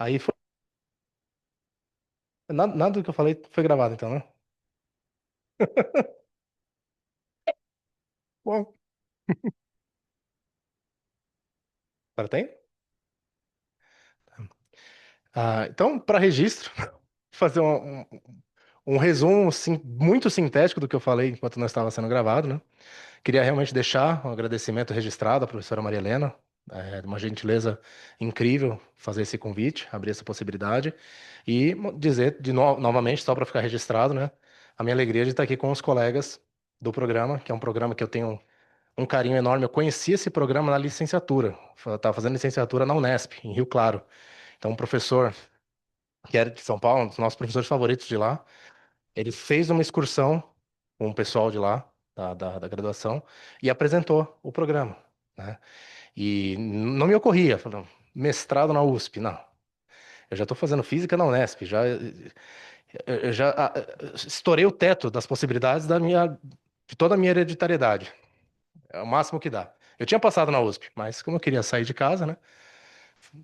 Aí foi. Nada do que eu falei foi gravado, então, né? Bom, agora tem? Então, para registro, fazer um resumo muito sintético do que eu falei enquanto não estava sendo gravado, né? Queria realmente deixar um agradecimento registrado à professora Maria Helena. É uma gentileza incrível fazer esse convite, abrir essa possibilidade e dizer novamente, só para ficar registrado, né? A minha alegria de estar aqui com os colegas do programa, que é um programa que eu tenho um carinho enorme. Eu conheci esse programa na licenciatura. Eu estava fazendo licenciatura na Unesp, em Rio Claro. Então, um professor que era de São Paulo, um dos nossos professores favoritos de lá, ele fez uma excursão com o pessoal de lá, da graduação, e apresentou o programa, né? E não me ocorria, falando, mestrado na USP, não. Eu já estou fazendo física na Unesp, eu já estourei o teto das possibilidades de toda a minha hereditariedade. É o máximo que dá. Eu tinha passado na USP, mas como eu queria sair de casa, né?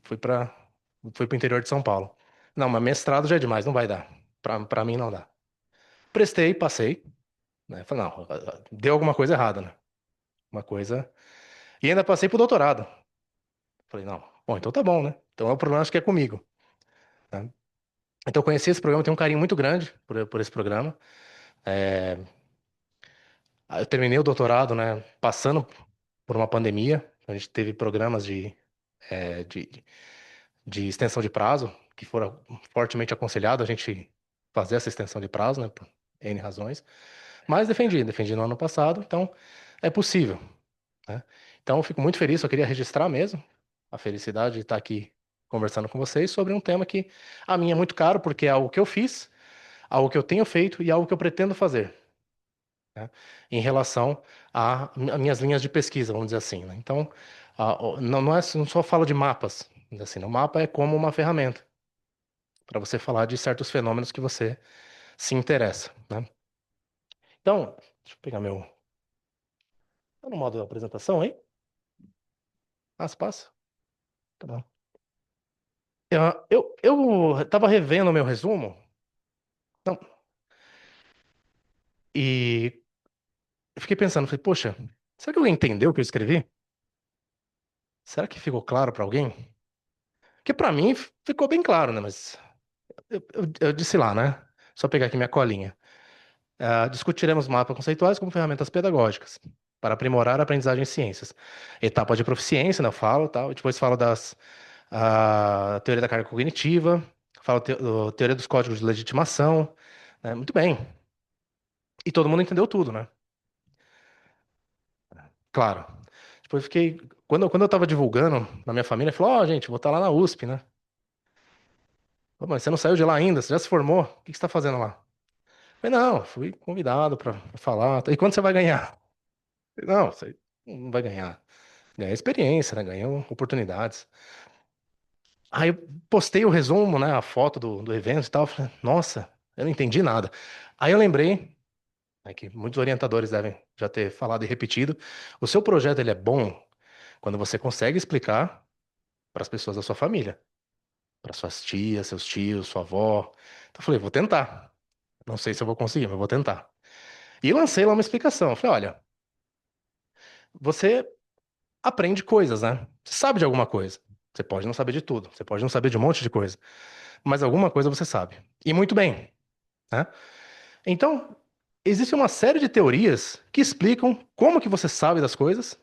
Fui para fui pro interior de São Paulo. Não, mas mestrado já é demais, não vai dar. Para mim não dá. Prestei, passei, né? Falei, não, deu alguma coisa errada, né? Uma coisa. E ainda passei pro doutorado. Falei, não, bom, então tá bom, né? Então o problema acho que é comigo, né? Então eu conheci esse programa, tenho um carinho muito grande por esse programa. É, eu terminei o doutorado, né? Passando por uma pandemia. A gente teve programas é, de, de extensão de prazo, que foram fortemente aconselhados a gente fazer essa extensão de prazo, né? Por N razões. Mas defendi no ano passado, então é possível, né? Então eu fico muito feliz, só queria registrar mesmo a felicidade de estar aqui conversando com vocês sobre um tema que a mim é muito caro, porque é algo que eu fiz, algo que eu tenho feito e algo que eu pretendo fazer, né? Em relação a minhas linhas de pesquisa, vamos dizer assim, né? Então, não só falo de mapas, vamos dizer assim, né? O mapa é como uma ferramenta para você falar de certos fenômenos que você se interessa, né? Então, deixa eu pegar meu. Tá no modo apresentação aí? Se passa. Tá bom. Eu tava revendo o meu resumo, não, e eu fiquei pensando, falei, poxa, será que alguém entendeu o que eu escrevi? Será que ficou claro para alguém? Porque para mim ficou bem claro, né? Mas eu disse lá, né? Só pegar aqui minha colinha. Discutiremos mapas conceituais como ferramentas pedagógicas para aprimorar a aprendizagem em ciências. Etapa de proficiência, né? Eu falo, tal. E depois falo a teoria da carga cognitiva, falo teoria dos códigos de legitimação, né? Muito bem. E todo mundo entendeu tudo, né? Claro. Depois eu fiquei. Quando eu tava divulgando na minha família, falou: Ó, gente, vou estar lá na USP, né? Pô, mas você não saiu de lá ainda, você já se formou? O que você tá fazendo lá? Eu falei, não, fui convidado pra falar. E quando você vai ganhar? Eu falei, não, você não vai ganhar. Ganhar experiência, né? Ganhar oportunidades. Aí eu postei o resumo, né? A foto do evento e tal. Falei, nossa, eu não entendi nada. Aí eu lembrei, né, que muitos orientadores devem já ter falado e repetido. O seu projeto ele é bom quando você consegue explicar para as pessoas da sua família, para suas tias, seus tios, sua avó. Então eu falei, vou tentar. Não sei se eu vou conseguir, mas vou tentar. E lancei lá uma explicação. Eu falei, olha, você aprende coisas, né? Você sabe de alguma coisa. Você pode não saber de tudo, você pode não saber de um monte de coisa, mas alguma coisa você sabe. E muito bem, né? Então, existe uma série de teorias que explicam como que você sabe das coisas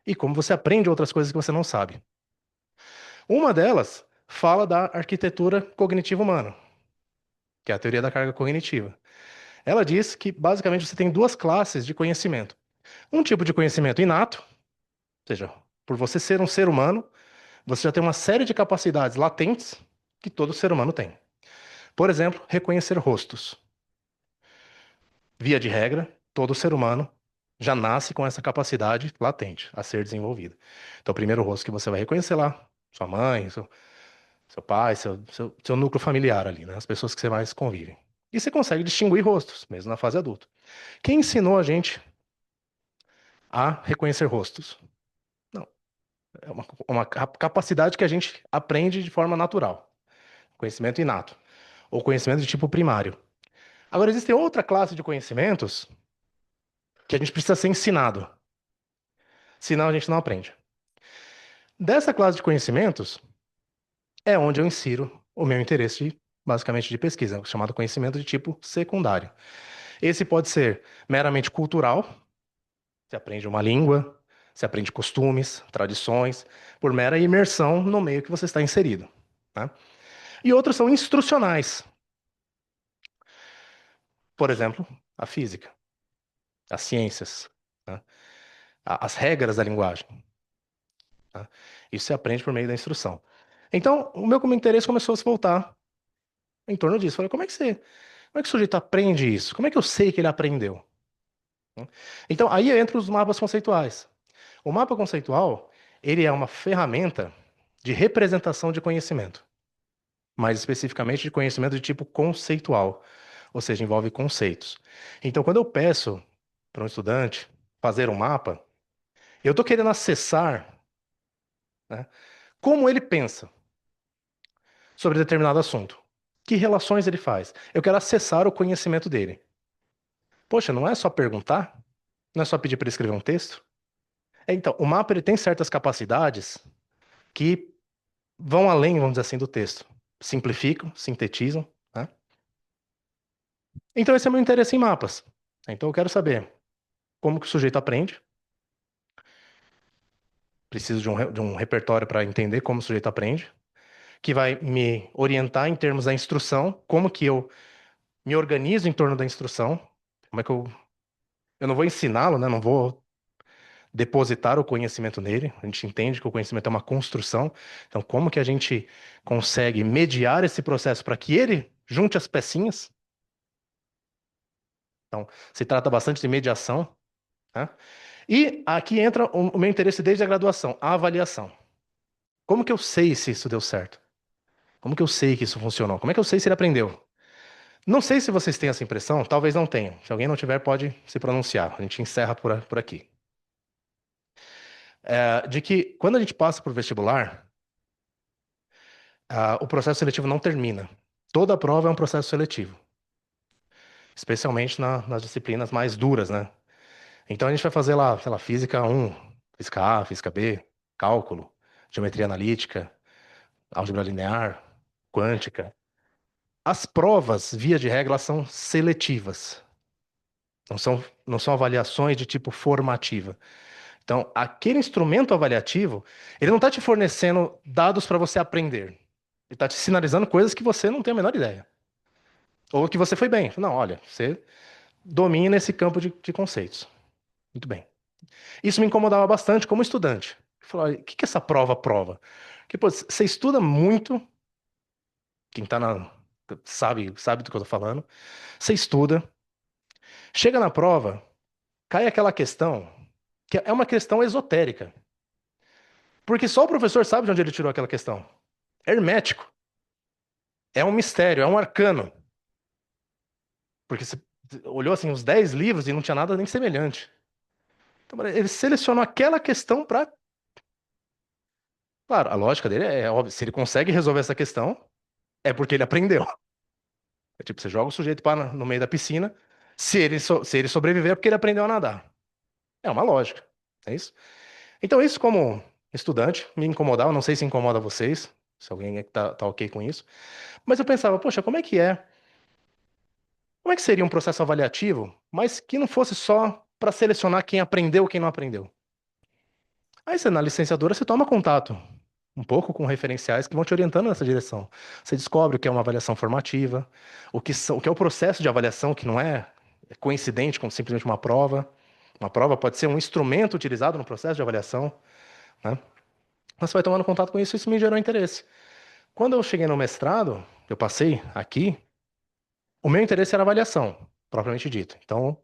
e como você aprende outras coisas que você não sabe. Uma delas fala da arquitetura cognitiva humana, que é a teoria da carga cognitiva. Ela diz que basicamente você tem duas classes de conhecimento. Um tipo de conhecimento inato, ou seja, por você ser um ser humano, você já tem uma série de capacidades latentes que todo ser humano tem. Por exemplo, reconhecer rostos. Via de regra, todo ser humano já nasce com essa capacidade latente a ser desenvolvida. Então, o primeiro rosto que você vai reconhecer lá, sua mãe, seu pai, seu núcleo familiar ali, né? As pessoas que você mais convive. E você consegue distinguir rostos, mesmo na fase adulta. Quem ensinou a gente a reconhecer rostos? Não. É uma capacidade que a gente aprende de forma natural, conhecimento inato, ou conhecimento de tipo primário. Agora, existe outra classe de conhecimentos que a gente precisa ser ensinado, senão a gente não aprende. Dessa classe de conhecimentos é onde eu insiro o meu interesse, basicamente, de pesquisa, chamado conhecimento de tipo secundário. Esse pode ser meramente cultural, você aprende uma língua, você aprende costumes, tradições, por mera imersão no meio que você está inserido, né? E outros são instrucionais, por exemplo, a física, as ciências, né? As regras da linguagem, tá? Isso você aprende por meio da instrução. Então, o meu interesse começou a se voltar em torno disso. Falei, como é que o sujeito aprende isso? Como é que eu sei que ele aprendeu? Então, aí entra os mapas conceituais. O mapa conceitual, ele é uma ferramenta de representação de conhecimento, mais especificamente de conhecimento de tipo conceitual, ou seja, envolve conceitos. Então, quando eu peço para um estudante fazer um mapa, eu estou querendo acessar, né, como ele pensa sobre determinado assunto. Que relações ele faz? Eu quero acessar o conhecimento dele. Poxa, não é só perguntar? Não é só pedir para ele escrever um texto? Então, o mapa ele tem certas capacidades que vão além, vamos dizer assim, do texto. Simplificam, sintetizam, né? Então, esse é o meu interesse em mapas. Então, eu quero saber como que o sujeito aprende. Preciso de um repertório para entender como o sujeito aprende, que vai me orientar em termos da instrução, como que eu me organizo em torno da instrução, como é que eu não vou ensiná-lo, né? Não vou depositar o conhecimento nele. A gente entende que o conhecimento é uma construção. Então, como que a gente consegue mediar esse processo para que ele junte as pecinhas? Então, se trata bastante de mediação, né? E aqui entra o meu interesse desde a graduação, a avaliação. Como que eu sei se isso deu certo? Como que eu sei que isso funcionou? Como é que eu sei se ele aprendeu? Não sei se vocês têm essa impressão, talvez não tenham. Se alguém não tiver, pode se pronunciar. A gente encerra por aqui. De que quando a gente passa por vestibular, o processo seletivo não termina. Toda prova é um processo seletivo, especialmente nas disciplinas mais duras, né? Então a gente vai fazer lá, sei lá, física 1, física A, física B, cálculo, geometria analítica, álgebra linear, quântica. As provas, via de regra, elas são seletivas. Não são avaliações de tipo formativa. Então, aquele instrumento avaliativo, ele não está te fornecendo dados para você aprender. Ele está te sinalizando coisas que você não tem a menor ideia. Ou que você foi bem. Não, olha, você domina esse campo de conceitos. Muito bem. Isso me incomodava bastante como estudante. Eu falava, o que que essa prova prova? Porque, pô, você estuda muito, quem tá sabe do que eu tô falando. Você estuda, chega na prova, cai aquela questão, que é uma questão esotérica. Porque só o professor sabe de onde ele tirou aquela questão. É hermético. É um mistério, é um arcano. Porque você olhou assim os 10 livros e não tinha nada nem semelhante. Então, ele selecionou aquela questão para. Claro, a lógica dele é óbvio. Se ele consegue resolver essa questão, é porque ele aprendeu. É tipo, você joga o sujeito para no meio da piscina. Se ele sobreviver, é porque ele aprendeu a nadar. É uma lógica. É isso? Então, isso, como estudante, me incomodava. Não sei se incomoda vocês, se alguém tá ok com isso. Mas eu pensava, poxa, como é que é? Como é que seria um processo avaliativo, mas que não fosse só para selecionar quem aprendeu e quem não aprendeu? Aí você, na licenciatura, você toma contato um pouco com referenciais que vão te orientando nessa direção. Você descobre o que é uma avaliação formativa, o que é o processo de avaliação, que não é coincidente com simplesmente uma prova. Uma prova pode ser um instrumento utilizado no processo de avaliação, né? Mas você vai tomando contato com isso, e isso me gerou interesse. Quando eu cheguei no mestrado, eu passei aqui, o meu interesse era avaliação, propriamente dito. Então,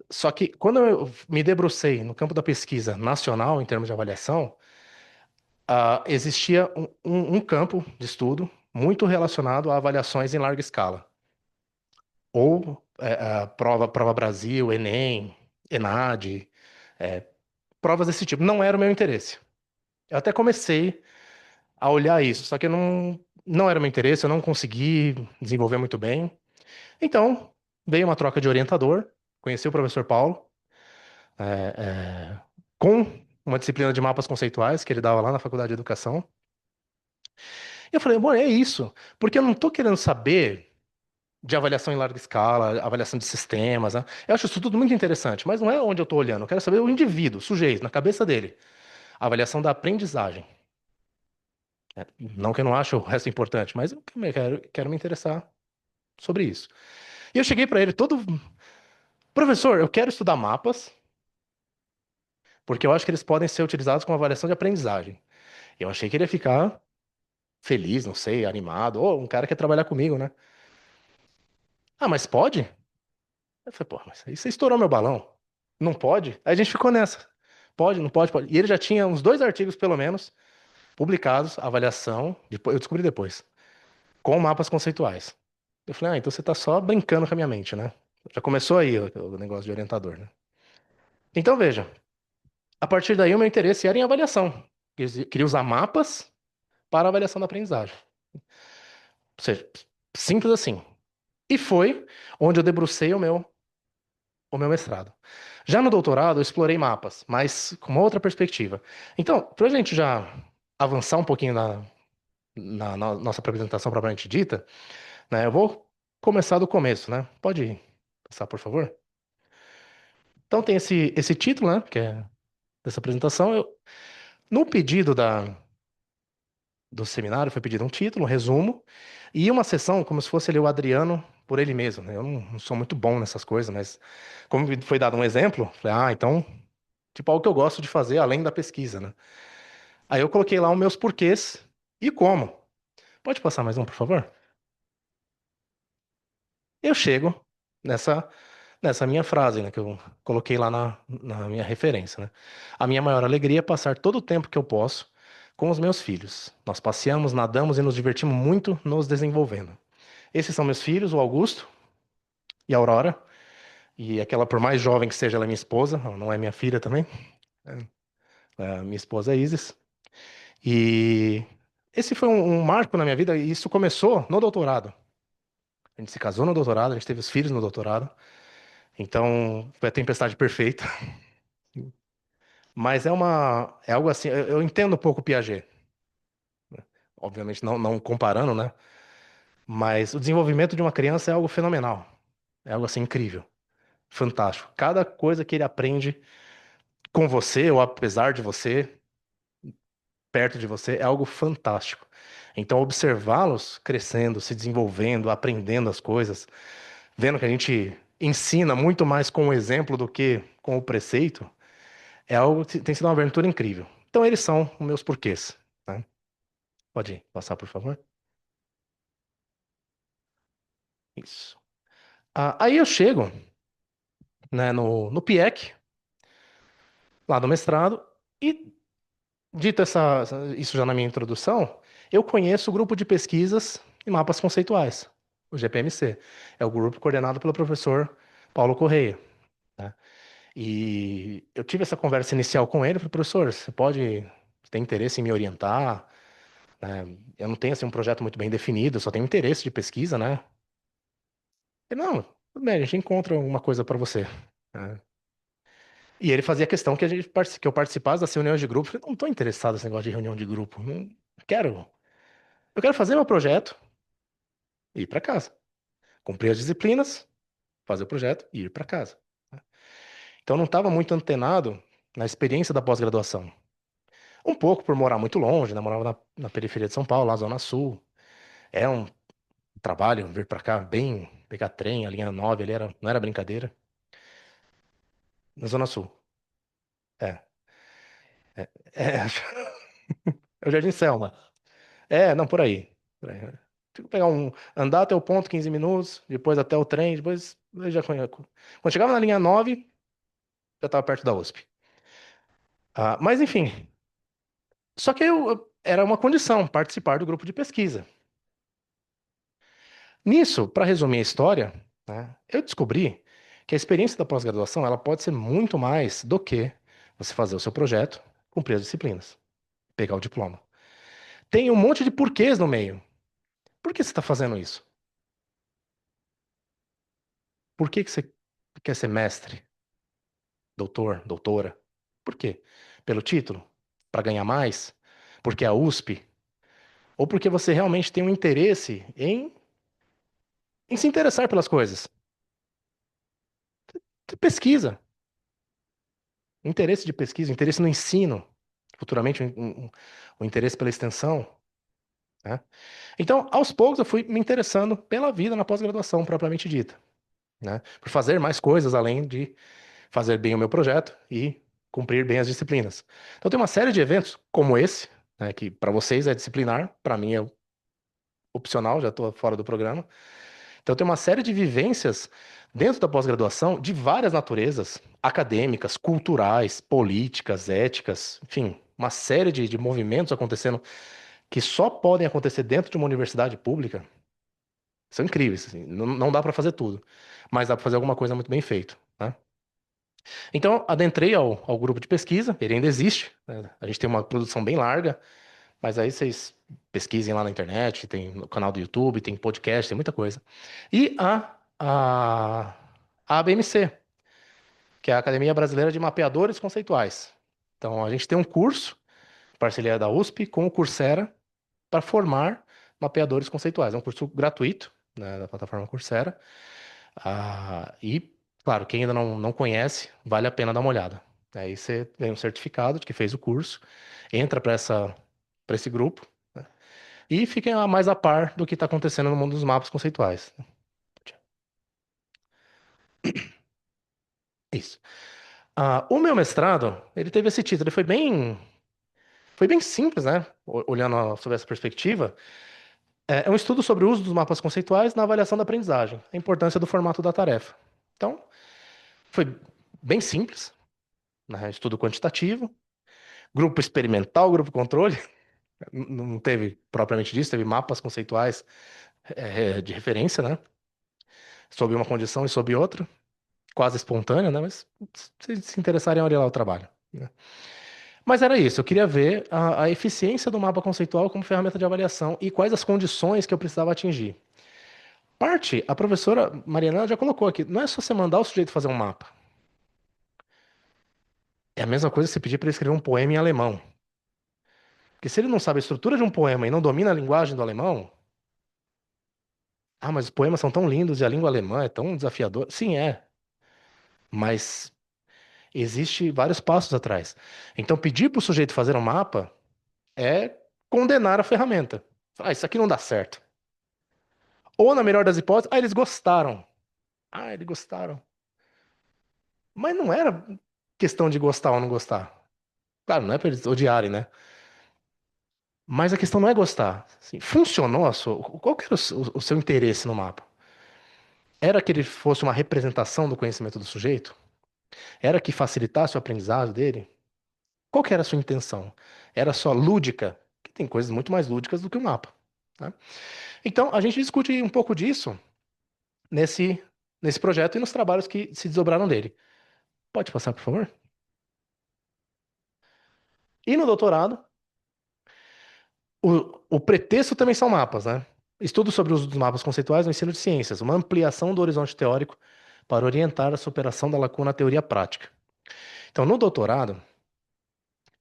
só que quando eu me debrucei no campo da pesquisa nacional, em termos de avaliação, existia um campo de estudo muito relacionado a avaliações em larga escala. Ou a prova Brasil, Enem, ENAD, é, provas desse tipo. Não era o meu interesse. Eu até comecei a olhar isso, só que não era meu interesse, eu não consegui desenvolver muito bem. Então, veio uma troca de orientador, conheci o professor Paulo, é, é, com uma disciplina de mapas conceituais que ele dava lá na Faculdade de Educação. E eu falei, bom, é isso, porque eu não estou querendo saber de avaliação em larga escala, avaliação de sistemas, né? Eu acho isso tudo muito interessante, mas não é onde eu estou olhando, eu quero saber o indivíduo, o sujeito, na cabeça dele. A avaliação da aprendizagem. Não que eu não ache o resto importante, mas eu também quero me interessar sobre isso. E eu cheguei para ele todo, professor, eu quero estudar mapas, porque eu acho que eles podem ser utilizados como avaliação de aprendizagem. Eu achei que ele ia ficar feliz, não sei, animado, ou um cara que quer trabalhar comigo, né? Ah, mas pode? Eu falei, pô, mas aí você estourou meu balão. Não pode? Aí a gente ficou nessa. Pode, não pode, pode. E ele já tinha uns dois artigos, pelo menos, publicados, avaliação, depois, eu descobri depois, com mapas conceituais. Eu falei, ah, então você tá só brincando com a minha mente, né? Já começou aí o negócio de orientador, né? Então, veja, a partir daí o meu interesse era em avaliação. Queria usar mapas para avaliação da aprendizagem. Ou seja, simples assim. E foi onde eu debrucei o meu mestrado. Já no doutorado, eu explorei mapas, mas com uma outra perspectiva. Então, para a gente já avançar um pouquinho na nossa apresentação propriamente dita, né, eu vou começar do começo, né? Pode passar, por favor? Então, tem esse título, né, que é dessa apresentação. No pedido do seminário, foi pedido um título, um resumo, e uma sessão como se fosse ali o Adriano por ele mesmo, né? Eu não sou muito bom nessas coisas, mas como me foi dado um exemplo, falei, ah, então, tipo, algo que eu gosto de fazer além da pesquisa, né? Aí eu coloquei lá os meus porquês e como. Pode passar mais um, por favor? Eu chego nessa, nessa minha frase, né, que eu coloquei lá na minha referência, né? A minha maior alegria é passar todo o tempo que eu posso com os meus filhos. Nós passeamos, nadamos e nos divertimos muito nos desenvolvendo. Esses são meus filhos, o Augusto e a Aurora. E aquela, por mais jovem que seja, ela é minha esposa, ela não é minha filha também. É a minha esposa Isis. E esse foi um marco na minha vida, e isso começou no doutorado. A gente se casou no doutorado, a gente teve os filhos no doutorado. Então, foi a tempestade perfeita. Mas é algo assim, eu entendo um pouco o Piaget. Obviamente não comparando, né? Mas o desenvolvimento de uma criança é algo fenomenal. É algo assim incrível, fantástico. Cada coisa que ele aprende com você ou apesar de você, perto de você, é algo fantástico. Então, observá-los crescendo, se desenvolvendo, aprendendo as coisas, vendo que a gente ensina muito mais com o exemplo do que com o preceito, é algo que tem sido uma aventura incrível. Então, eles são os meus porquês, né? Pode passar, por favor? Isso. Aí eu chego, né, no PIEC, lá do mestrado, e dito isso já na minha introdução, eu conheço o grupo de pesquisas e mapas conceituais, o GPMC. É o grupo coordenado pelo professor Paulo Correia, né? E eu tive essa conversa inicial com ele, falei, professor, você pode ter interesse em me orientar, né? Eu não tenho assim, um projeto muito bem definido, eu só tenho interesse de pesquisa, né? Ele, não, tudo bem, a gente encontra uma coisa para você, né? E ele fazia questão que, que eu participasse das reuniões de grupo. Eu falei, não estou interessado nesse negócio de reunião de grupo, não quero. Eu quero fazer meu projeto e ir para casa. Cumprir as disciplinas, fazer o projeto e ir para casa. Então eu não estava muito antenado na experiência da pós-graduação. Um pouco por morar muito longe, né? Morava na periferia de São Paulo, lá na Zona Sul. É um trabalho vir para cá, bem, pegar trem, a linha 9 ali não era brincadeira. Na Zona Sul. É. É, é o Jardim Selma. É, não, por aí. Por aí. Tipo, pegar andar até o ponto, 15 minutos, depois até o trem, depois eu já conheço. Quando chegava na linha 9 já estava perto da USP. Mas enfim, só que era uma condição participar do grupo de pesquisa. Nisso, para resumir a história, né, eu descobri que a experiência da pós-graduação ela pode ser muito mais do que você fazer o seu projeto, cumprir as disciplinas. pegar o diploma. Tem um monte de porquês no meio. Por que você está fazendo isso? Por que que você quer ser mestre, doutor, doutora? Por quê? Pelo título? Para ganhar mais? Porque é a USP? Ou porque você realmente tem um interesse em se interessar pelas coisas? Pesquisa, interesse de pesquisa, interesse no ensino, futuramente o interesse pela extensão, né? Então, aos poucos, eu fui me interessando pela vida na pós-graduação, propriamente dita, né? Por fazer mais coisas além de fazer bem o meu projeto e cumprir bem as disciplinas. Então, tem uma série de eventos como esse, né, que para vocês é disciplinar, para mim é opcional, já estou fora do programa. Então, tem uma série de vivências dentro da pós-graduação de várias naturezas, acadêmicas, culturais, políticas, éticas, enfim, uma série de movimentos acontecendo que só podem acontecer dentro de uma universidade pública. São incríveis, assim, não dá para fazer tudo, mas dá para fazer alguma coisa muito bem feito, né? Então, adentrei ao grupo de pesquisa, ele ainda existe, né? A gente tem uma produção bem larga, mas aí vocês pesquisem lá na internet, tem no canal do YouTube, tem podcast, tem muita coisa. E a ABMC, que é a Academia Brasileira de Mapeadores Conceituais. Então, a gente tem um curso, parceria da USP, com o Coursera, para formar mapeadores conceituais. É um curso gratuito, né, da plataforma Coursera. E, claro, quem ainda não conhece, vale a pena dar uma olhada. Aí você ganha um certificado de que fez o curso, entra para esse grupo, né, e fiquem lá mais a par do que está acontecendo no mundo dos mapas conceituais. Isso. O meu mestrado, ele teve esse título, ele foi bem simples, né? Olhando sob essa perspectiva. É um estudo sobre o uso dos mapas conceituais na avaliação da aprendizagem, a importância do formato da tarefa. Então, foi bem simples, né? Estudo quantitativo, grupo experimental, grupo controle, não teve propriamente disso, teve mapas conceituais de referência, né? Sob uma condição e sob outra, quase espontânea, né? Mas se interessarem, olhem lá o trabalho, né? Mas era isso, eu queria ver a eficiência do mapa conceitual como ferramenta de avaliação e quais as condições que eu precisava atingir. Parte, a professora Mariana já colocou aqui, não é só você mandar o sujeito fazer um mapa. É a mesma coisa que você pedir para ele escrever um poema em alemão. Porque se ele não sabe a estrutura de um poema e não domina a linguagem do alemão, mas os poemas são tão lindos e a língua alemã é tão desafiadora. Sim, é. Mas existe vários passos atrás. Então, pedir para o sujeito fazer um mapa é condenar a ferramenta. Isso aqui não dá certo. Ou, na melhor das hipóteses, eles gostaram. Eles gostaram. Mas não era questão de gostar ou não gostar. Claro, não é para eles odiarem, né? Mas a questão não é gostar. Assim, funcionou qual que era o seu interesse no mapa? Era que ele fosse uma representação do conhecimento do sujeito? Era que facilitasse o aprendizado dele? Qual que era a sua intenção? Era só lúdica? Que tem coisas muito mais lúdicas do que o mapa, né? Então, a gente discute um pouco disso nesse, nesse projeto e nos trabalhos que se desdobraram dele. Pode passar, por favor? E no doutorado, o pretexto também são mapas, né? Estudo sobre o uso dos mapas conceituais no ensino de ciências, uma ampliação do horizonte teórico para orientar a superação da lacuna teoria prática. Então, no doutorado,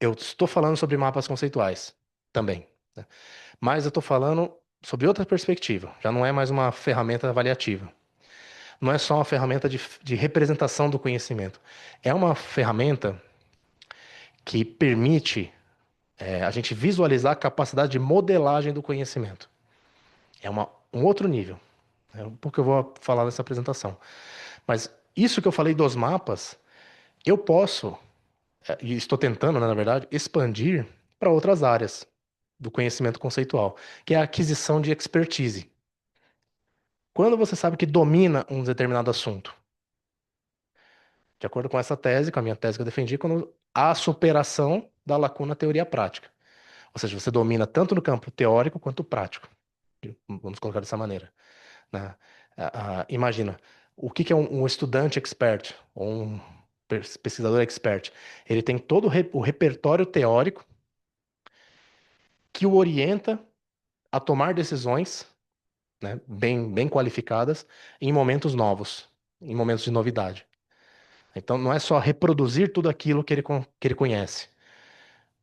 eu estou falando sobre mapas conceituais também, né? Mas eu estou falando sobre outra perspectiva. Já não é mais uma ferramenta avaliativa. Não é só uma ferramenta de representação do conhecimento. É uma ferramenta que permite a gente visualizar a capacidade de modelagem do conhecimento. É um outro nível. É um pouco que eu vou falar nessa apresentação. Mas isso que eu falei dos mapas, eu posso, e estou tentando, né, na verdade, expandir para outras áreas do conhecimento conceitual, que é a aquisição de expertise. Quando você sabe que domina um determinado assunto, de acordo com essa tese, com a minha tese que eu defendi, quando há a superação da lacuna teoria prática. Ou seja, você domina tanto no campo teórico quanto prático. Vamos colocar dessa maneira, né? Imagina, o que que é um estudante expert ou um pesquisador expert? Ele tem todo o repertório teórico que o orienta a tomar decisões, né, bem qualificadas em momentos novos, em momentos de novidade. Então não é só reproduzir tudo aquilo que ele conhece,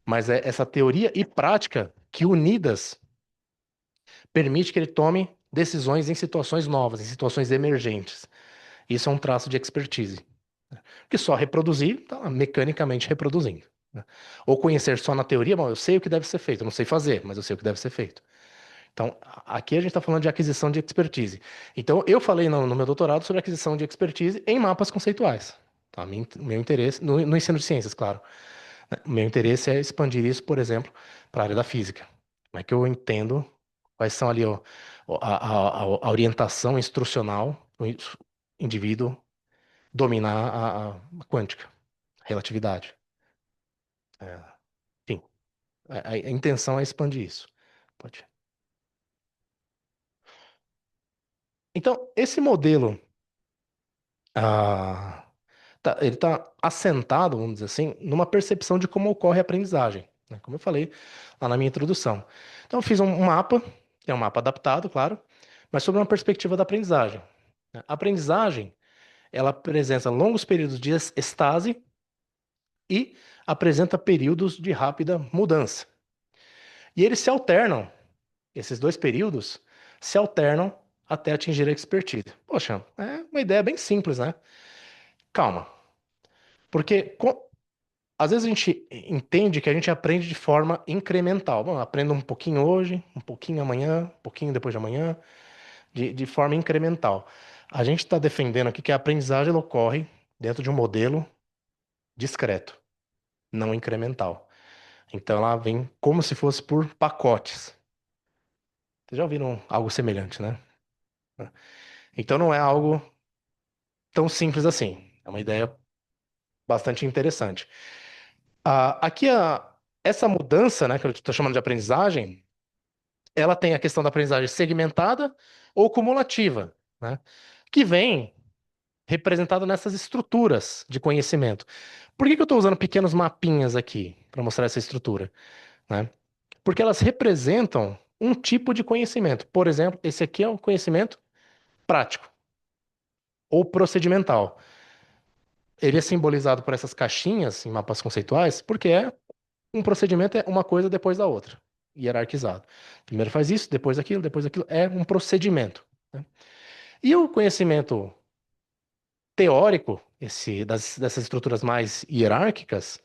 mas é essa teoria e prática que unidas permite que ele tome decisões em situações novas, em situações emergentes. Isso é um traço de expertise. Porque só reproduzir, tá lá, mecanicamente reproduzindo, né? Ou conhecer só na teoria, bom, eu sei o que deve ser feito, eu não sei fazer, mas eu sei o que deve ser feito. Então, aqui a gente está falando de aquisição de expertise. Então, eu falei no meu doutorado sobre aquisição de expertise em mapas conceituais. Tá? Meu interesse, no ensino de ciências, claro, né? O meu interesse é expandir isso, por exemplo, para a área da física. Como é que eu entendo quais são ali ó, a orientação instrucional para o indivíduo dominar a quântica, relatividade. É, enfim, a intenção é expandir isso. Pode. Então, esse modelo, ah, ele está assentado, vamos dizer assim, numa percepção de como ocorre a aprendizagem, né? Como eu falei lá na minha introdução. Então, eu fiz um mapa, que é um mapa adaptado, claro, mas sobre uma perspectiva da aprendizagem, né? A aprendizagem, ela apresenta longos períodos de estase e apresenta períodos de rápida mudança. E eles se alternam, esses dois períodos se alternam até atingir a expertise. Poxa, é uma ideia bem simples, né? Calma, porque às vezes a gente entende que a gente aprende de forma incremental. Bom, eu aprendo um pouquinho hoje, um pouquinho amanhã, um pouquinho depois de amanhã, de forma incremental. A gente está defendendo aqui que a aprendizagem ela ocorre dentro de um modelo discreto, não incremental. Então ela vem como se fosse por pacotes. Vocês já ouviram algo semelhante, né? Então não é algo tão simples assim. É uma ideia bastante interessante. Aqui essa mudança, né, que eu estou chamando de aprendizagem, ela tem a questão da aprendizagem segmentada ou cumulativa, né? Que vem representada nessas estruturas de conhecimento. Por que que eu estou usando pequenos mapinhas aqui para mostrar essa estrutura, né? Porque elas representam um tipo de conhecimento. Por exemplo, esse aqui é um conhecimento prático ou procedimental. Ele é simbolizado por essas caixinhas em mapas conceituais, porque um procedimento é uma coisa depois da outra, hierarquizado. Primeiro faz isso, depois aquilo, depois aquilo. É um procedimento, né? E o conhecimento teórico, dessas estruturas mais hierárquicas,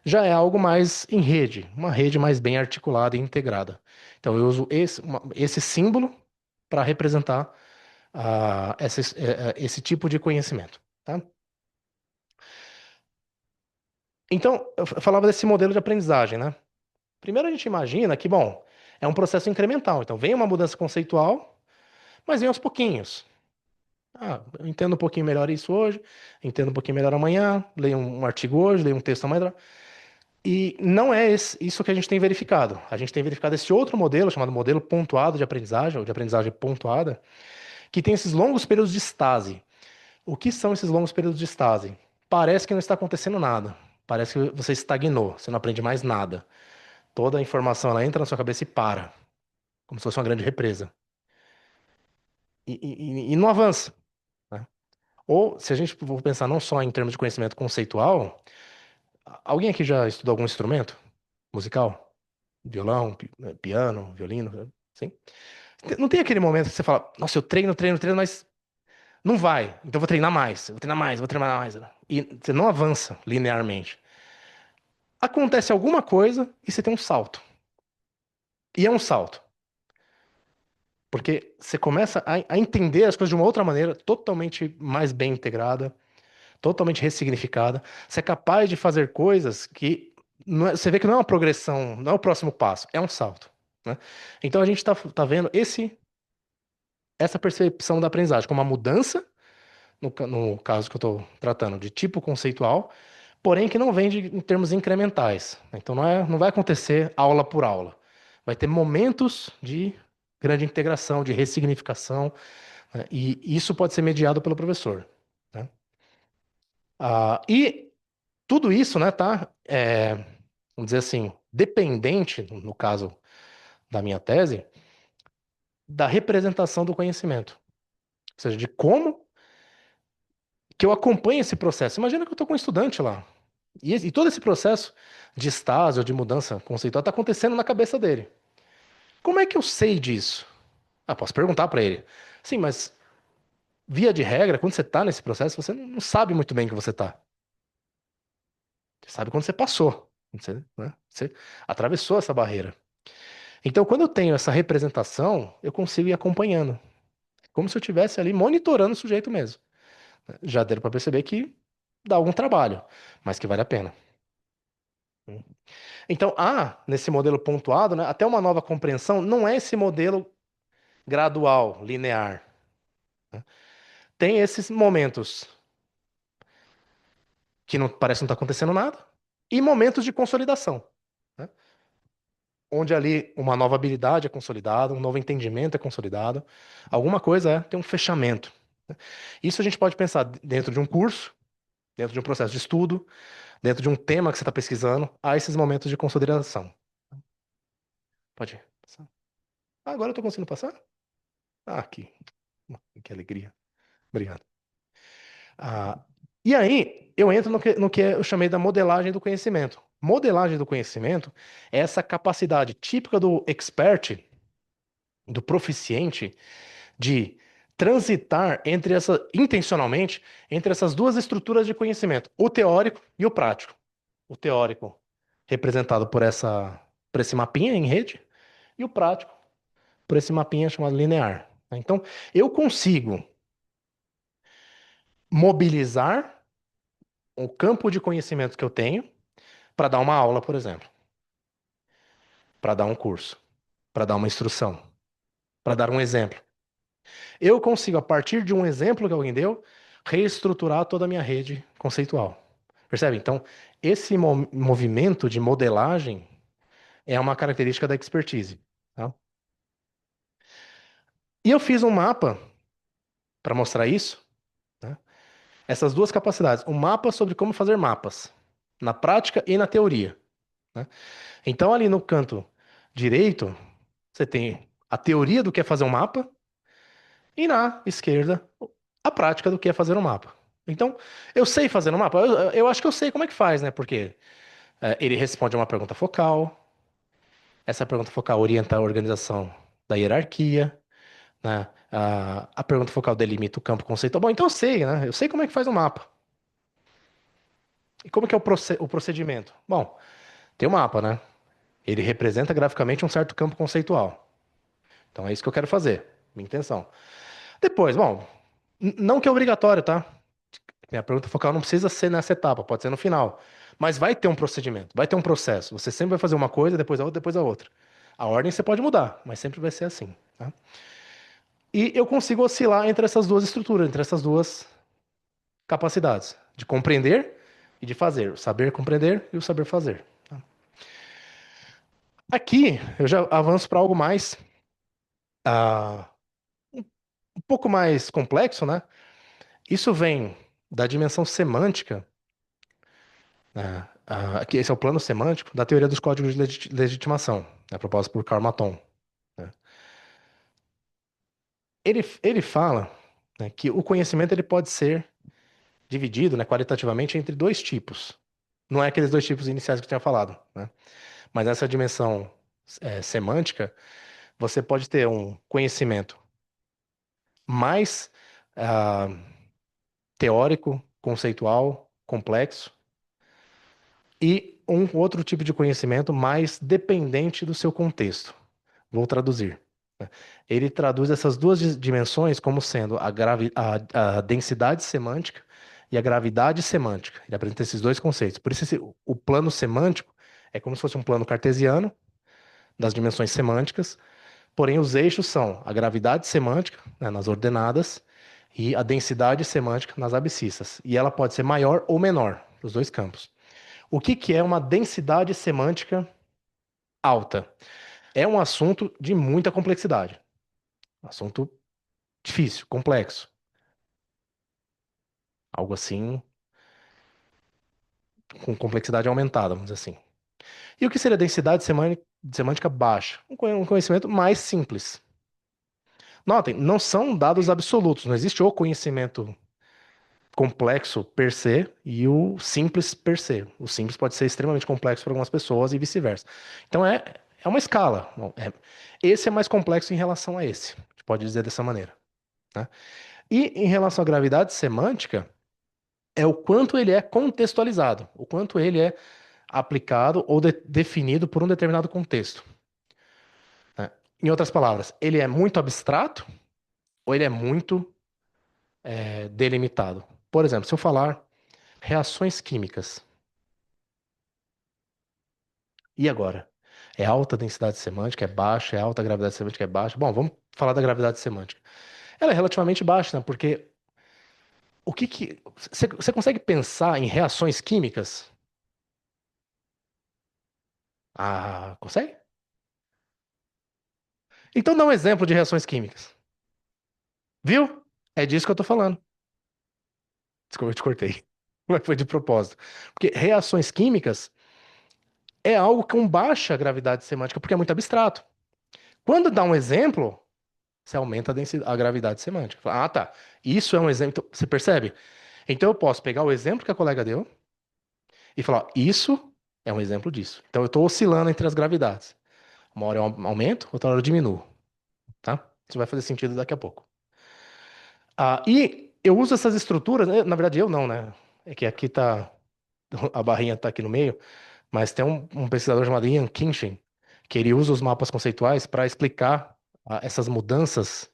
já é algo mais em rede, uma rede mais bem articulada e integrada. Então eu uso esse símbolo para representar esse tipo de conhecimento, tá? Então, eu falava desse modelo de aprendizagem, né? Primeiro a gente imagina que, bom, é um processo incremental. Então vem uma mudança conceitual, mas vem aos pouquinhos. Ah, eu entendo um pouquinho melhor isso hoje, entendo um pouquinho melhor amanhã, leio um artigo hoje, leio um texto amanhã. E não é isso que a gente tem verificado. A gente tem verificado esse outro modelo, chamado modelo pontuado de aprendizagem, ou de aprendizagem pontuada, que tem esses longos períodos de estase. O que são esses longos períodos de estase? Parece que não está acontecendo nada. Parece que você estagnou, você não aprende mais nada. Toda a informação ela entra na sua cabeça e para, como se fosse uma grande represa. E não avança, né? Ou, se a gente for pensar não só em termos de conhecimento conceitual, alguém aqui já estudou algum instrumento musical? Violão, piano, violino, sim? Não tem aquele momento que você fala, nossa, eu treino, treino, treino, mas não vai. Então eu vou treinar mais, eu vou treinar mais, eu vou treinar mais. E você não avança linearmente. Acontece alguma coisa e você tem um salto. E é um salto. Porque você começa a entender as coisas de uma outra maneira, totalmente mais bem integrada, totalmente ressignificada. Você é capaz de fazer coisas que você vê que não é uma progressão, não é o próximo passo, é um salto, né? Então a gente tá vendo essa percepção da aprendizagem como uma mudança, no caso que eu estou tratando, de tipo conceitual, porém que não vem em termos incrementais. Então não vai acontecer aula por aula. Vai ter momentos de grande integração, de ressignificação, né? E isso pode ser mediado pelo professor, né? E tudo isso, né, vamos dizer assim, dependente, no caso da minha tese, da representação do conhecimento. Ou seja, de como que eu acompanho esse processo. Imagina que eu estou com um estudante lá. E todo esse processo de estágio, de mudança conceitual, está acontecendo na cabeça dele. Como é que eu sei disso? Ah, posso perguntar para ele. Sim, mas via de regra, quando você está nesse processo, você não sabe muito bem que você está. Você sabe quando você passou. Você, né? Você atravessou essa barreira. Então, quando eu tenho essa representação, eu consigo ir acompanhando. Como se eu estivesse ali monitorando o sujeito mesmo. Já deram para perceber que dá algum trabalho, mas que vale a pena. Então, nesse modelo pontuado, né, até uma nova compreensão, não é esse modelo gradual, linear. Tem esses momentos que não parece não estar acontecendo nada e momentos de consolidação, né, onde ali uma nova habilidade é consolidada, um novo entendimento é consolidado, alguma coisa tem um fechamento. Isso a gente pode pensar dentro de um curso, dentro de um processo de estudo, dentro de um tema que você está pesquisando, há esses momentos de consolidação. Pode ir. Passar. Agora eu estou conseguindo passar? Aqui. Que alegria. Obrigado. Ah, e aí, eu entro no que eu chamei da modelagem do conhecimento. Modelagem do conhecimento é essa capacidade típica do expert, do proficiente, de transitar intencionalmente, entre essas duas estruturas de conhecimento, o teórico e o prático. O teórico, representado por esse mapinha em rede, e o prático, por esse mapinha chamado linear. Então, eu consigo mobilizar o campo de conhecimento que eu tenho para dar uma aula, por exemplo, para dar um curso, para dar uma instrução, para dar um exemplo. Eu consigo, a partir de um exemplo que alguém deu, reestruturar toda a minha rede conceitual. Percebe? Então, esse movimento de modelagem é uma característica da expertise. Tá? E eu fiz um mapa para mostrar isso, né? Essas duas capacidades. Um mapa sobre como fazer mapas, na prática e na teoria. Né? Então, ali no canto direito, você tem a teoria do que é fazer um mapa, e na esquerda, a prática do que é fazer um mapa. Então, eu sei fazer um mapa? Eu acho que eu sei como é que faz, né? Porque ele responde a uma pergunta focal, essa pergunta focal orienta a organização da hierarquia, né? A pergunta focal delimita o campo conceitual. Bom, então eu sei, né? Eu sei como é que faz um mapa. E como que é o procedimento? Bom, tem o mapa, né? Ele representa graficamente um certo campo conceitual. Então é isso que eu quero fazer, minha intenção. Depois, bom, não que é obrigatório, tá? Minha pergunta focal não precisa ser nessa etapa, pode ser no final. Mas vai ter um procedimento, vai ter um processo. Você sempre vai fazer uma coisa, depois a outra, depois a outra. A ordem você pode mudar, mas sempre vai ser assim. Tá? E eu consigo oscilar entre essas duas estruturas, entre essas duas capacidades, de compreender e de fazer. O saber compreender e o saber fazer. Tá? Aqui eu já avanço para algo mais, ah, um pouco mais complexo, né? Isso vem da dimensão semântica, né? Aqui esse é o plano semântico da teoria dos códigos de legitimação, né, proposta por Karl Maton. Né? Ele fala, né, que o conhecimento ele pode ser dividido, né, qualitativamente entre dois tipos. Não é aqueles dois tipos iniciais que eu tinha falado, né? Mas nessa dimensão semântica, você pode ter um conhecimento mais ah, teórico, conceitual, complexo, e um outro tipo de conhecimento mais dependente do seu contexto. Vou traduzir. Né? Ele traduz essas duas dimensões como sendo a densidade semântica e a gravidade semântica. Ele apresenta esses dois conceitos. Por isso, o plano semântico é como se fosse um plano cartesiano das dimensões semânticas, porém os eixos são a gravidade semântica, né, nas ordenadas, e a densidade semântica nas abscissas. E ela pode ser maior ou menor, nos dois campos. O que é uma densidade semântica alta? É um assunto de muita complexidade. Um assunto difícil, complexo. Algo assim, com complexidade aumentada, vamos dizer assim. E o que seria densidade semântica baixa? Um conhecimento mais simples. Notem, não são dados absolutos, não existe o conhecimento complexo per se e o simples per se. O simples pode ser extremamente complexo para algumas pessoas e vice-versa. Então é uma escala. Bom, esse é mais complexo em relação a esse. A gente pode dizer dessa maneira. Né? E em relação à gravidade semântica, é o quanto ele é contextualizado, o quanto ele é aplicado ou definido por um determinado contexto. Né? Em outras palavras, ele é muito abstrato ou ele é muito delimitado. Por exemplo, se eu falar reações químicas, e agora? É alta densidade semântica, é baixa, é alta gravidade semântica, é baixa. Bom, vamos falar da gravidade semântica. Ela é relativamente baixa, né? Porque o que que. Você consegue pensar em reações químicas? Ah, consegue? Então dá um exemplo de reações químicas. Viu? É disso que eu tô falando. Desculpa, eu te cortei. Mas foi de propósito. Porque reações químicas é algo com baixa gravidade semântica, porque é muito abstrato. Quando dá um exemplo, você aumenta a gravidade semântica. Ah, tá. Isso é um exemplo. Então, você percebe? Então eu posso pegar o exemplo que a colega deu e falar, isso é um exemplo disso. Então eu estou oscilando entre as gravidades. Uma hora eu aumento, outra hora eu diminuo, tá? Isso vai fazer sentido daqui a pouco. E eu uso essas estruturas, na verdade eu não, né? É que aqui tá, a barrinha tá aqui no meio, mas tem um pesquisador chamado Ian Kinshin, que ele usa os mapas conceituais para explicar essas mudanças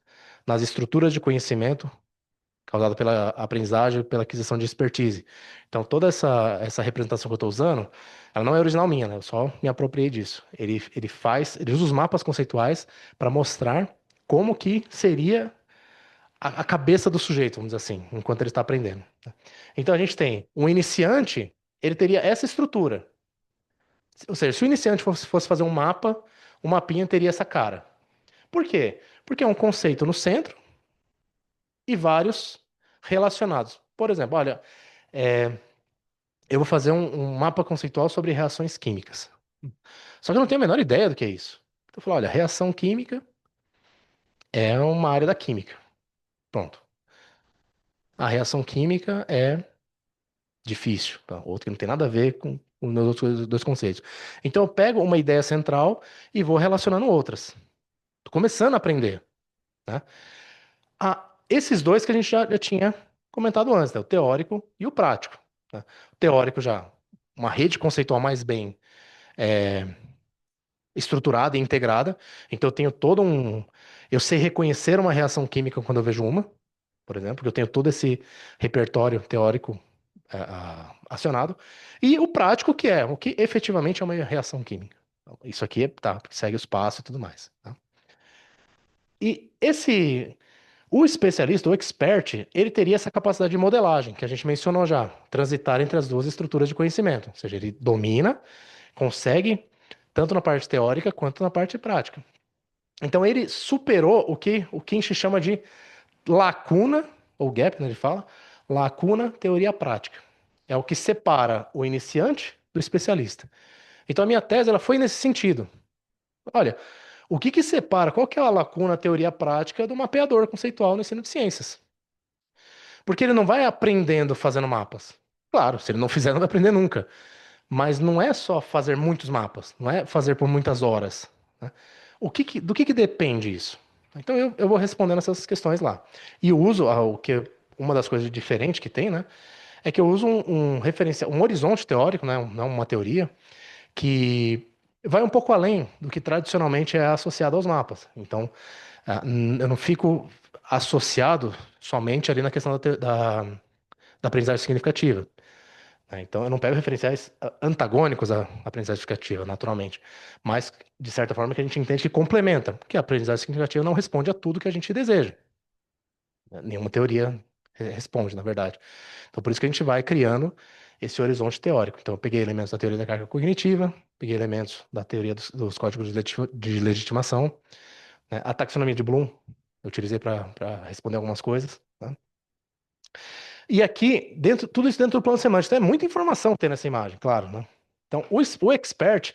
nas estruturas de conhecimento causada pela aprendizagem e pela aquisição de expertise. Então, toda essa representação que eu estou usando, ela não é original minha, né? Eu só me apropriei disso. Ele usa os mapas conceituais para mostrar como que seria a cabeça do sujeito, vamos dizer assim, enquanto ele está aprendendo. Então, a gente tem um iniciante, ele teria essa estrutura. Ou seja, se o iniciante fosse fazer um mapa, o mapinha teria essa cara. Por quê? Porque é um conceito no centro e vários relacionados. Por exemplo, olha, é, eu vou fazer um mapa conceitual sobre reações químicas. Só que eu não tenho a menor ideia do que é isso. Então eu falo, olha, reação química é uma área da química. Pronto. A reação química é difícil, tá? Outra que não tem nada a ver com os meus outros dois conceitos. Então eu pego uma ideia central e vou relacionando outras. Tô começando a aprender, né? Esses dois que a gente já tinha comentado antes, né? O teórico e o prático. Né? O teórico já, uma rede conceitual mais bem estruturada e integrada. Então eu tenho todo um. Eu sei reconhecer uma reação química quando eu vejo uma, por exemplo, porque eu tenho todo esse repertório teórico acionado. E o prático, que é o que efetivamente é uma reação química. Então, isso aqui tá, segue os passos e tudo mais. Tá? E esse. O especialista, o expert, ele teria essa capacidade de modelagem, que a gente mencionou já, transitar entre as duas estruturas de conhecimento. Ou seja, ele domina, consegue, tanto na parte teórica quanto na parte prática. Então ele superou o que o Kinsey chama de lacuna, ou gap, né, ele fala, lacuna teoria prática. É o que separa o iniciante do especialista. Então a minha tese ela foi nesse sentido. Olha, o que separa, qual que é a lacuna teoria prática do mapeador conceitual no ensino de ciências? Porque ele não vai aprendendo fazendo mapas. Claro, se ele não fizer, não vai aprender nunca. Mas não é só fazer muitos mapas, não é fazer por muitas horas. Né? Do que depende isso? Então eu vou respondendo essas questões lá. E eu uso uma das coisas diferentes que tem, né? É que eu uso um referencial, um horizonte teórico, né? Não uma teoria, que vai um pouco além do que tradicionalmente é associado aos mapas. Então, eu não fico associado somente ali na questão da aprendizagem significativa. Né? Então, eu não pego referenciais antagônicos à aprendizagem significativa, naturalmente, mas, de certa forma, que a gente entende que complementa, porque a aprendizagem significativa não responde a tudo que a gente deseja. Né? Nenhuma teoria responde, na verdade. Então, por isso que a gente vai criando esse horizonte teórico. Então, eu peguei elementos da teoria da carga cognitiva, peguei elementos da teoria dos códigos de legitimação, né? A taxonomia de Bloom, eu utilizei para responder algumas coisas. Né? E aqui, tudo isso dentro do plano semântico. Então, é muita informação ter nessa imagem, claro, né? Então, o expert,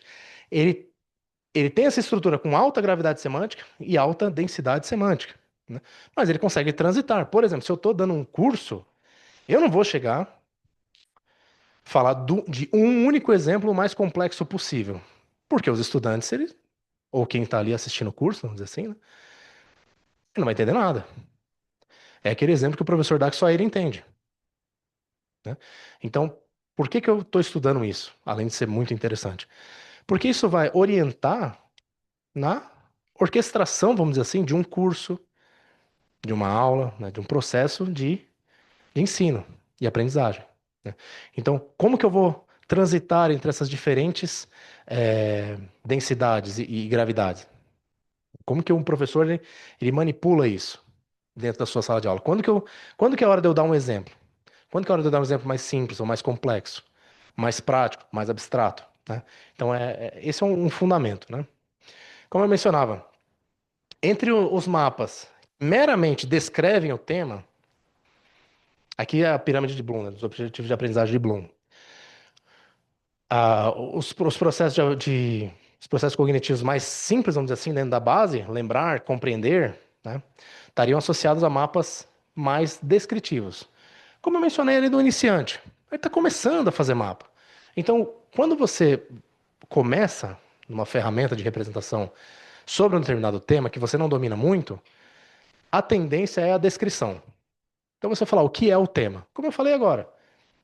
ele, ele tem essa estrutura com alta gravidade semântica e alta densidade semântica, né? Mas ele consegue transitar. Por exemplo, se eu estou dando um curso, eu não vou chegar falar de um único exemplo o mais complexo possível. Porque os estudantes, eles, ou quem está ali assistindo o curso, vamos dizer assim, né? Ele não vai entender nada. É aquele exemplo que o professor dá que só ele entende, né? Então, por que que eu estou estudando isso? Além de ser muito interessante. Porque isso vai orientar na orquestração, vamos dizer assim, de um curso, de uma aula, né, de um processo de ensino e aprendizagem, né? Então, como que eu vou transitar entre essas diferentes densidades e gravidades? Como que um professor ele manipula isso dentro da sua sala de aula? Quando que é a hora de eu dar um exemplo? Quando que é a hora de eu dar um exemplo mais simples ou mais complexo, mais prático, mais abstrato, né? Então, esse é um fundamento, né? Como eu mencionava, entre os mapas meramente descrevem o tema, aqui é a pirâmide de Bloom, né, dos objetivos de aprendizagem de Bloom. Os processos os processos cognitivos mais simples, vamos dizer assim, dentro da base, lembrar, compreender, né, estariam associados a mapas mais descritivos. Como eu mencionei ali do iniciante, ele está começando a fazer mapa. Então, quando você começa numa ferramenta de representação sobre um determinado tema que você não domina muito, a tendência é a descrição. Então você falar o que é o tema. Como eu falei agora,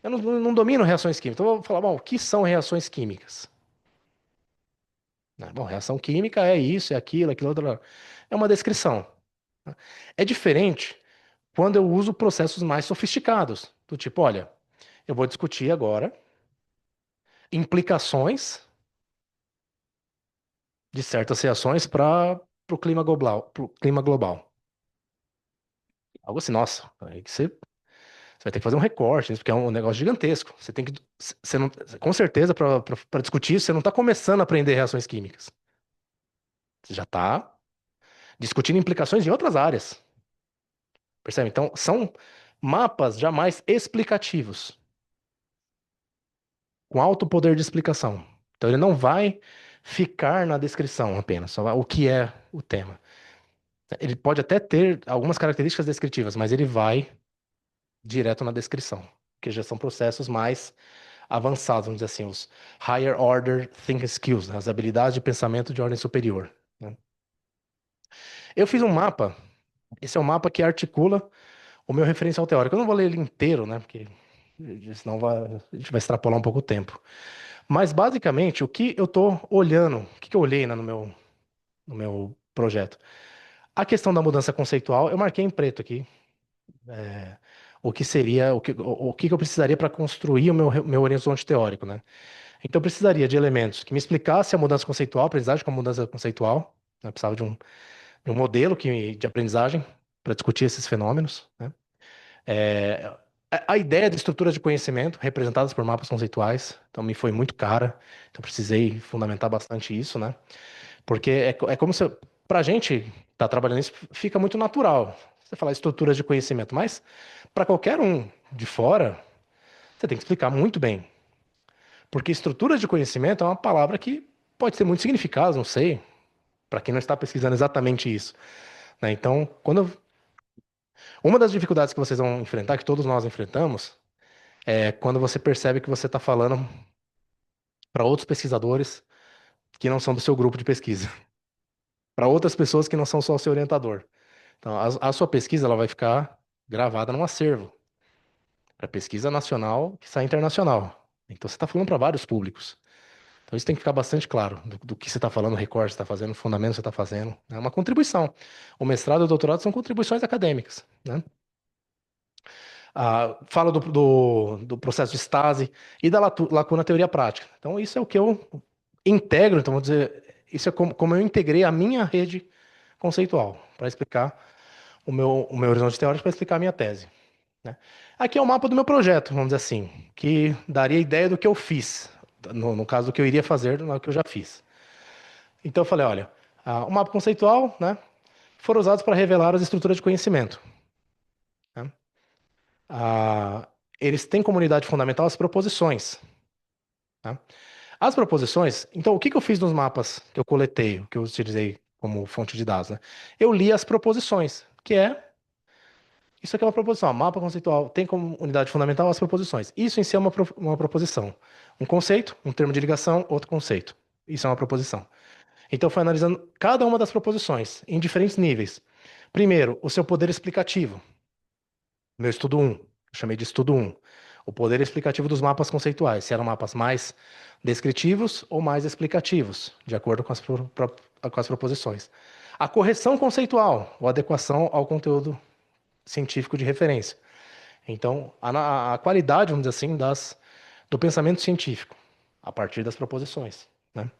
eu não domino reações químicas. Então eu vou falar, bom, o que são reações químicas? Né? Bom, reação química é isso, é aquilo outro. É uma descrição. Né? É diferente quando eu uso processos mais sofisticados, do tipo, olha, eu vou discutir agora implicações de certas reações para o clima global, pro clima global. Algo assim, nossa, aí que você vai ter que fazer um recorte, porque é um negócio gigantesco. Você tem que. Você não, com certeza, para discutir isso, você não está começando a aprender reações químicas. Você já está discutindo implicações em outras áreas. Percebe? Então, são mapas jamais explicativos, com alto poder de explicação. Então, ele não vai ficar na descrição apenas, o que é o tema. Ele pode até ter algumas características descritivas, mas ele vai direto na descrição, que já são processos mais avançados, vamos dizer assim, os higher order thinking skills, né? As habilidades de pensamento de ordem superior, né? Eu fiz um mapa, esse é um mapa que articula o meu referencial teórico. Eu não vou ler ele inteiro, né? Porque senão a gente vai extrapolar um pouco o tempo. Mas basicamente, o que eu estou olhando, o que eu olhei, né, no meu projeto? A questão da mudança conceitual, eu marquei em preto aqui. é, o que seria, o que eu precisaria para construir o meu horizonte teórico, né? Então, eu precisaria de elementos que me explicassem a mudança conceitual, a aprendizagem com a mudança conceitual. Né? Eu precisava de um modelo de aprendizagem para discutir esses fenômenos, né? É, a ideia de estruturas de conhecimento representadas por mapas conceituais, então me foi muito cara, então precisei fundamentar bastante isso, né? Porque é como se, para a gente tá trabalhando isso, fica muito natural. Você falar estruturas de conhecimento, mas para qualquer um de fora, você tem que explicar muito bem. Porque estruturas de conhecimento é uma palavra que pode ter muitos significados, não sei, para quem não está pesquisando exatamente isso, né? Então, uma das dificuldades que vocês vão enfrentar, que todos nós enfrentamos, é quando você percebe que você está falando para outros pesquisadores que não são do seu grupo de pesquisa, para outras pessoas que não são só o seu orientador. Então, a sua pesquisa ela vai ficar gravada num acervo para pesquisa nacional que sai internacional. Então, você está falando para vários públicos. Então isso tem que ficar bastante claro do que você está falando, o recorte que você está fazendo, o fundamento que você está fazendo. É uma contribuição. O mestrado e o doutorado são contribuições acadêmicas, né? Fala do processo de estase e da lacuna teoria prática. Então isso é o que eu integro, então vou dizer, isso é como eu integrei a minha rede conceitual para explicar o meu horizonte teórico, para explicar a minha tese, né? Aqui é o mapa do meu projeto, vamos dizer assim, que daria ideia do que eu fiz, no caso do que eu iria fazer, no que eu já fiz. Então eu falei, olha, o mapa conceitual, né, foram usados para revelar as estruturas de conhecimento, né? Eles têm comunidade fundamental as proposições, tá? As proposições, então o que que eu fiz nos mapas que eu coletei, que eu utilizei como fonte de dados, né? Eu li as proposições, que é isso aqui é uma proposição. Mapa conceitual tem como unidade fundamental as proposições. Isso em si é uma proposição. Um conceito, um termo de ligação, outro conceito. Isso é uma proposição. Então, foi analisando cada uma das proposições em diferentes níveis. Primeiro, o seu poder explicativo. Meu estudo um, eu chamei de estudo um. O poder explicativo dos mapas conceituais. Se eram mapas mais descritivos ou mais explicativos, de acordo com com as proposições. A correção conceitual, ou adequação ao conteúdo científico de referência. Então, a qualidade, vamos dizer assim, do pensamento científico, a partir das proposições, né?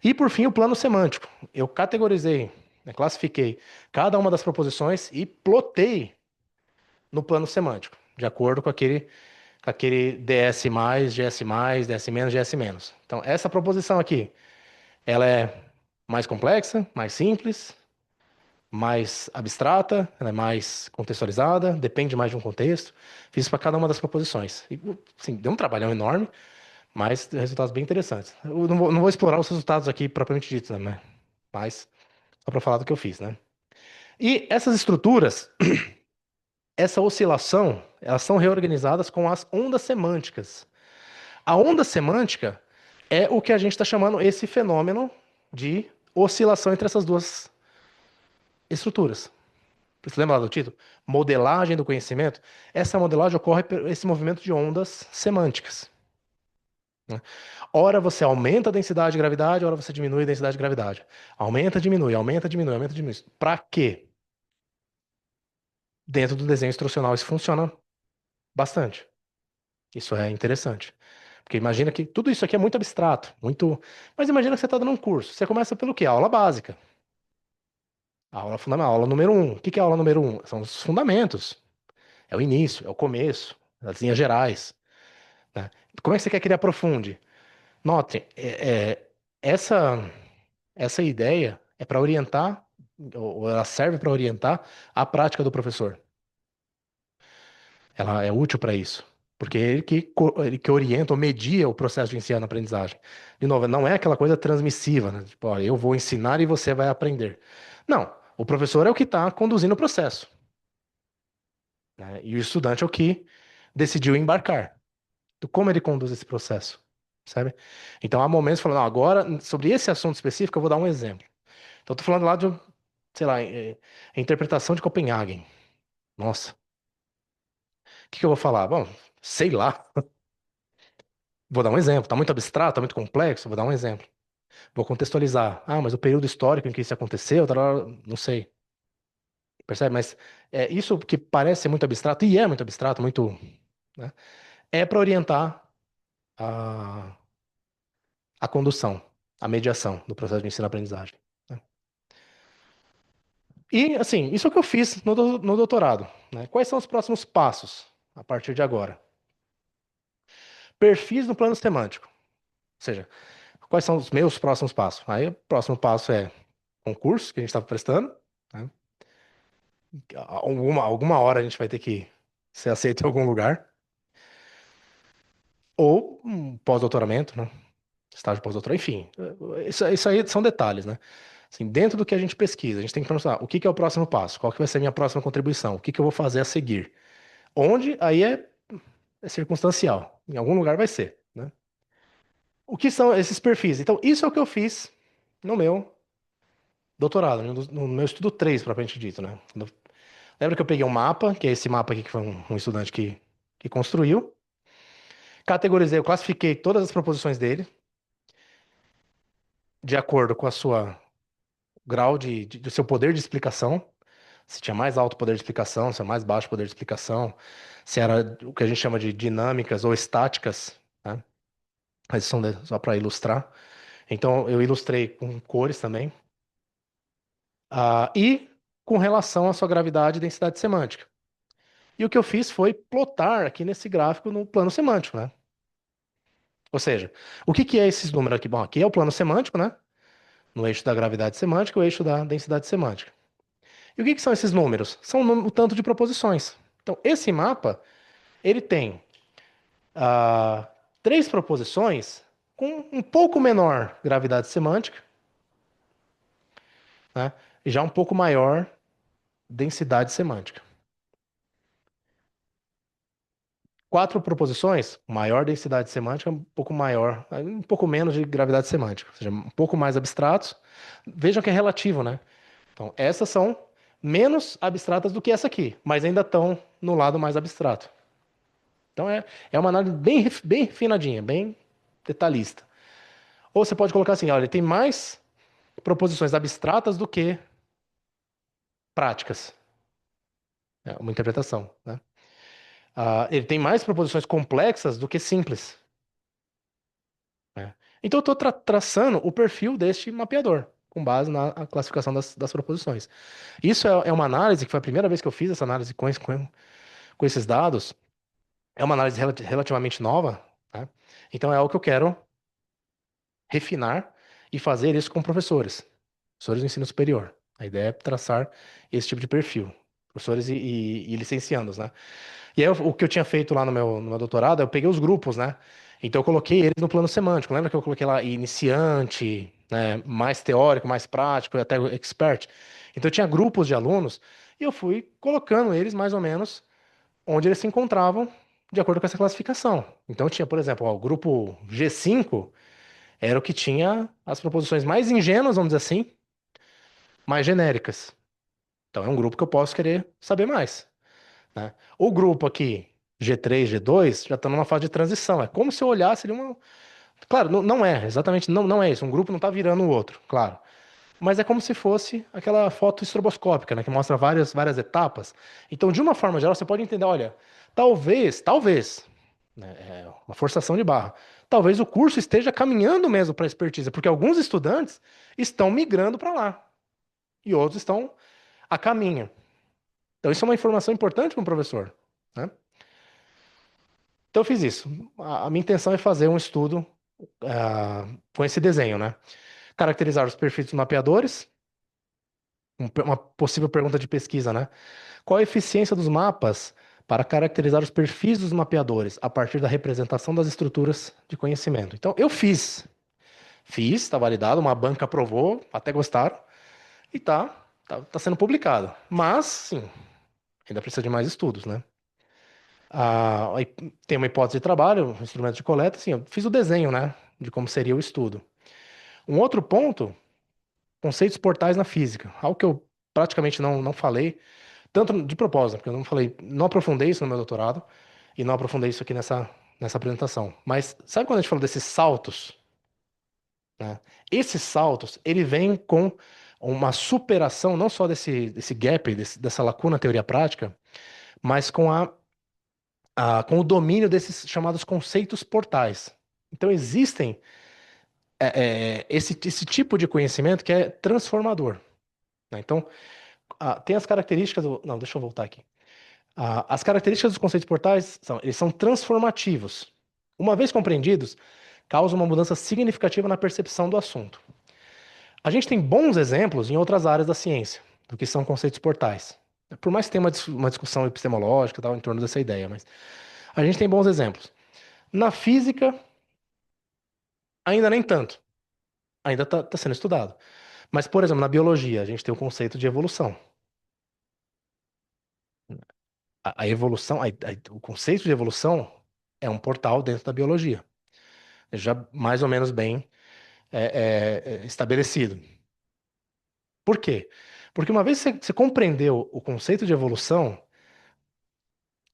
E, por fim, o plano semântico. Eu categorizei, né, classifiquei cada uma das proposições e plotei no plano semântico, de acordo com aquele DS+, GS+, DS-, GS-. Então, essa proposição aqui, ela é mais complexa, mais simples, mais abstrata, ela é mais contextualizada, depende mais de um contexto. Fiz para cada uma das proposições. E, assim, deu um trabalhão enorme, mas resultados bem interessantes. Eu não vou explorar os resultados aqui propriamente ditos, né? Mas só para falar do que eu fiz, né? E essas estruturas, essa oscilação, elas são reorganizadas com as ondas semânticas. A onda semântica é o que a gente está chamando esse fenômeno de oscilação entre essas duas estruturas. Você lembra lá do título? Modelagem do conhecimento. Essa modelagem ocorre por esse movimento de ondas semânticas, né? Ora você aumenta a densidade de gravidade, ora você diminui a densidade de gravidade. Aumenta, diminui, aumenta, diminui, aumenta, diminui. Para quê? Dentro do desenho instrucional isso funciona bastante. Isso é interessante. Porque imagina que tudo isso aqui é muito abstrato, muito. Mas imagina que você está dando um curso. Você começa pelo quê? A aula básica. A aula fundamental, a aula número um. O que que é a aula número um? São os fundamentos. É o início, é o começo, as linhas gerais, né? Como é que você quer que ele aprofunde? Note, essa ideia é para orientar, ou ela serve para orientar a prática do professor. Ela é útil para isso. Porque é ele que orienta ou media o processo de ensino-aprendizagem. De novo, não é aquela coisa transmissiva, né? Tipo, ó, eu vou ensinar e você vai aprender. Não, o professor é o que está conduzindo o processo, né? E o estudante é o que decidiu embarcar. Então, como ele conduz esse processo, sabe? Então, há momentos falando, não, agora, sobre esse assunto específico, eu vou dar um exemplo. Então, eu tô falando lá de, sei lá, a interpretação de Copenhagen. Nossa, o que que eu vou falar? Bom, sei lá. Vou dar um exemplo. Tá muito abstrato, tá muito complexo, vou dar um exemplo. Vou contextualizar. Ah, mas o período histórico em que isso aconteceu, tarará, não sei. Percebe? Mas isso que parece ser muito abstrato, e é muito abstrato, muito, né, é para orientar a, a condução, a mediação do processo de ensino-aprendizagem, né? E, assim, isso é o que eu fiz no doutorado, né? Quais são os próximos passos a partir de agora? Perfis no plano semântico. Ou seja, quais são os meus próximos passos? Aí, o próximo passo é concurso que a gente estava prestando, né? Alguma hora a gente vai ter que ser aceito em algum lugar. Ou um pós-doutoramento, né? Estágio pós-doutoramento, enfim. Isso aí são detalhes, né? Assim, dentro do que a gente pesquisa, a gente tem que pensar o que que é o próximo passo, qual que vai ser a minha próxima contribuição, o que que eu vou fazer a seguir. Onde, aí é circunstancial. Em algum lugar vai ser, né? O que são esses perfis? Então, isso é o que eu fiz no meu doutorado, no meu estudo 3 propriamente dito, né? Lembra que eu peguei um mapa, que é esse mapa aqui que foi um estudante que construiu, categorizei, eu classifiquei todas as proposições dele, de acordo com a sua grau do seu poder de explicação, se tinha mais alto poder de explicação, se era mais baixo poder de explicação, se era o que a gente chama de dinâmicas ou estáticas, né? Mas são só para ilustrar. Então, eu ilustrei com cores também. E com relação à sua gravidade e densidade semântica. E o que eu fiz foi plotar aqui nesse gráfico no plano semântico, né? Ou seja, o que que é esses números aqui? Bom, aqui é o plano semântico, né? No eixo da gravidade semântica e o eixo da densidade semântica. E o que que são esses números? São o tanto de proposições. Então, esse mapa, ele tem ah, três proposições com um pouco menor gravidade semântica, né? E já um pouco maior densidade semântica. Quatro proposições, maior densidade semântica, um pouco maior, um pouco menos de gravidade semântica, ou seja, um pouco mais abstratos. Vejam que é relativo, né? Então, essas são menos abstratas do que essa aqui, mas ainda estão no lado mais abstrato. Então, é uma análise bem refinadinha, bem detalhista. Ou você pode colocar assim, olha, ele tem mais proposições abstratas do que práticas. É uma interpretação, né? Ele tem mais proposições complexas do que simples, né? Então, eu estou traçando o perfil deste mapeador, com base na classificação das proposições. Isso é uma análise que foi a primeira vez que eu fiz essa análise com esses dados. É uma análise relativamente nova, né? Então, é algo que eu quero refinar e fazer isso com professores do ensino superior. A ideia é traçar esse tipo de perfil, professores e licenciandos, né? E aí, o que eu tinha feito lá no meu doutorado, eu peguei os grupos, né? Então, eu coloquei eles no plano semântico. Lembra que eu coloquei lá iniciante, né? Mais teórico, mais prático, e até expert? Então, eu tinha grupos de alunos e eu fui colocando eles mais ou menos onde eles se encontravam de acordo com essa classificação. Então, eu tinha, por exemplo, ó, o grupo G5 era o que tinha as proposições mais ingênuas, vamos dizer assim, mais genéricas. Então, é um grupo que eu posso querer saber mais, né? O grupo aqui, G3, G2, já está numa fase de transição. É como se eu olhasse ele uma. Claro, não é, exatamente, não é isso. Um grupo não está virando o outro, claro. Mas é como se fosse aquela foto estroboscópica, né, que mostra várias etapas. Então, de uma forma geral, você pode entender, olha, talvez, né, é uma forçação de barra, talvez o curso esteja caminhando mesmo para a expertise, porque alguns estudantes estão migrando para lá e outros estão a caminho. Então, isso é uma informação importante para um professor, né? Então eu fiz isso. A minha intenção é fazer um estudo com esse desenho, né? Caracterizar os perfis dos mapeadores, uma possível pergunta de pesquisa, né? Qual a eficiência dos mapas para caracterizar os perfis dos mapeadores a partir da representação das estruturas de conhecimento? Então eu fiz, está validado, uma banca aprovou, até gostaram, e tá sendo publicado. Mas, sim, ainda precisa de mais estudos, né? Aí tem uma hipótese de trabalho, um instrumento de coleta, assim, eu fiz o desenho, né, de como seria o estudo. Um outro ponto, conceitos portais na física, algo que eu praticamente não falei, tanto de propósito, porque eu não falei, não aprofundei isso no meu doutorado e não aprofundei isso aqui nessa apresentação. Mas sabe quando a gente fala desses saltos, né? Esses saltos, ele vem com uma superação não só desse gap, dessa lacuna teoria prática, mas com o domínio desses chamados conceitos portais. Então, existem esse tipo de conhecimento que é transformador, né? Então, tem as características. Não, deixa eu voltar aqui. As características dos conceitos portais eles são transformativos. Uma vez compreendidos, causam uma mudança significativa na percepção do assunto. A gente tem bons exemplos em outras áreas da ciência do que são conceitos portais. Por mais que tenha uma discussão epistemológica tal, em torno dessa ideia, mas a gente tem bons exemplos. Na física, ainda nem tanto. Ainda está sendo estudado. Mas, por exemplo, na biologia, a gente tem o conceito de evolução. A evolução, o conceito de evolução é um portal dentro da biologia, já mais ou menos bem estabelecido. Por quê? Porque uma vez que você compreendeu o conceito de evolução,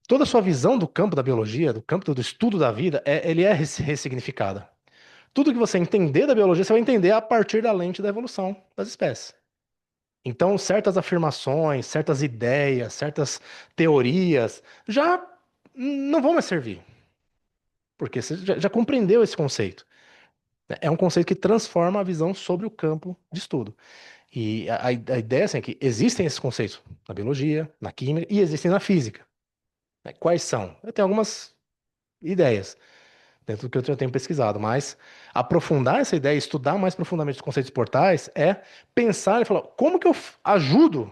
toda a sua visão do campo da biologia, do campo do estudo da vida, ele é ressignificada. Tudo que você entender da biologia, você vai entender a partir da lente da evolução das espécies. Então, certas afirmações, certas ideias, certas teorias já não vão mais servir, porque você já compreendeu esse conceito. É um conceito que transforma a visão sobre o campo de estudo. E a ideia assim, é que existem esses conceitos na biologia, na química e existem na física, né? Quais são? Eu tenho algumas ideias dentro do que eu já tenho pesquisado, mas aprofundar essa ideia, estudar mais profundamente os conceitos portais, é pensar e falar como que eu ajudo.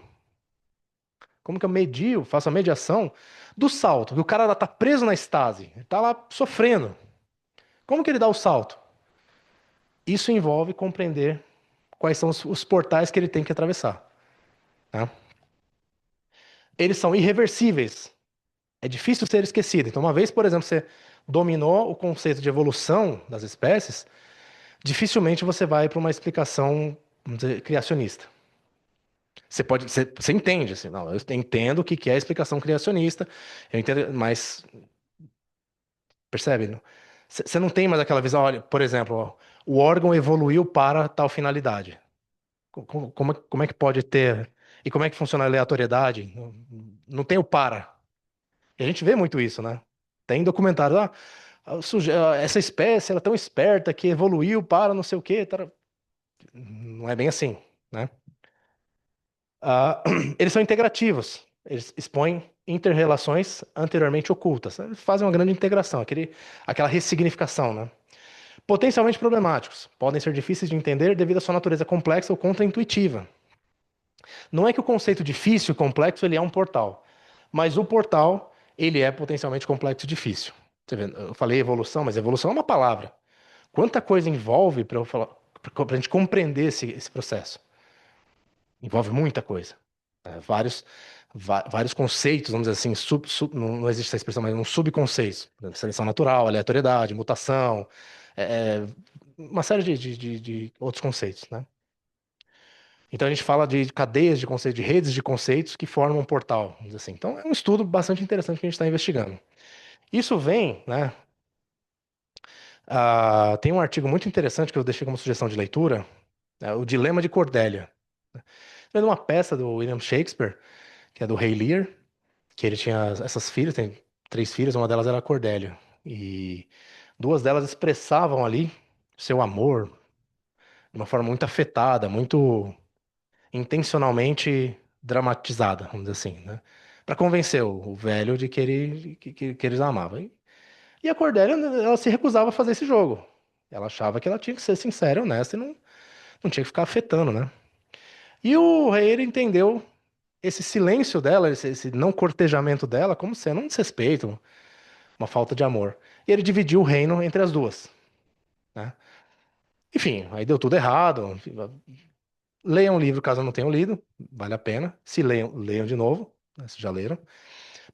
Como que eu medio, faço a mediação do salto? Que o cara tá preso na estase, ele tá lá sofrendo. Como que ele dá o salto? Isso envolve compreender quais são os portais que ele tem que atravessar, né? Eles são irreversíveis. É difícil ser esquecido. Então, uma vez, por exemplo, você dominou o conceito de evolução das espécies, dificilmente você vai para uma explicação, vamos dizer, criacionista. Você entende, assim, não, eu entendo o que que é a explicação criacionista, eu entendo, mas percebe? Você não tem mais aquela visão, olha, por exemplo, ó, o órgão evoluiu para tal finalidade. Como é que pode ter? E como é que funciona a aleatoriedade? Não, não tem o para. E a gente vê muito isso, né? Tem documentários, essa espécie ela é tão esperta que evoluiu para não sei o quê. Não é bem assim, né? Ah, eles são integrativos. Eles expõem interrelações anteriormente ocultas. Eles fazem uma grande integração, aquela ressignificação, né? Potencialmente problemáticos. Podem ser difíceis de entender devido à sua natureza complexa ou contraintuitiva. Não é que o conceito difícil e complexo ele é um portal, mas o portal ele é potencialmente complexo e difícil. Você vê, eu falei evolução, mas evolução é uma palavra. Quanta coisa envolve para eu falar, para a gente compreender esse processo? Envolve muita coisa. Vários conceitos, vamos dizer assim, não existe essa expressão, mas um subconceito. Seleção natural, aleatoriedade, mutação, é, uma série de outros conceitos, né? Então a gente fala de cadeias de conceitos, de redes de conceitos que formam um portal, vamos dizer assim. Então é um estudo bastante interessante que a gente está investigando. Isso vem, né? Tem um artigo muito interessante que eu deixei como sugestão de leitura, o Dilema de Cordélia. É uma peça do William Shakespeare, que é do Rei Lear, que ele tinha essas filhas, tem três filhas, uma delas era a Cordélia. E duas delas expressavam ali seu amor de uma forma muito afetada, muito intencionalmente dramatizada, vamos dizer assim, né? Para convencer o velho de que que eles amavam. E a Cordélia, ela se recusava a fazer esse jogo. Ela achava que ela tinha que ser sincera, honesta e não tinha que ficar afetando, né? E o rei, ele entendeu esse silêncio dela, esse não cortejamento dela, como sendo um desrespeito, uma falta de amor. E ele dividiu o reino entre as duas, né? Enfim, aí deu tudo errado. Leiam o livro caso não tenham lido, vale a pena. Se leiam, leiam de novo, né, se já leram.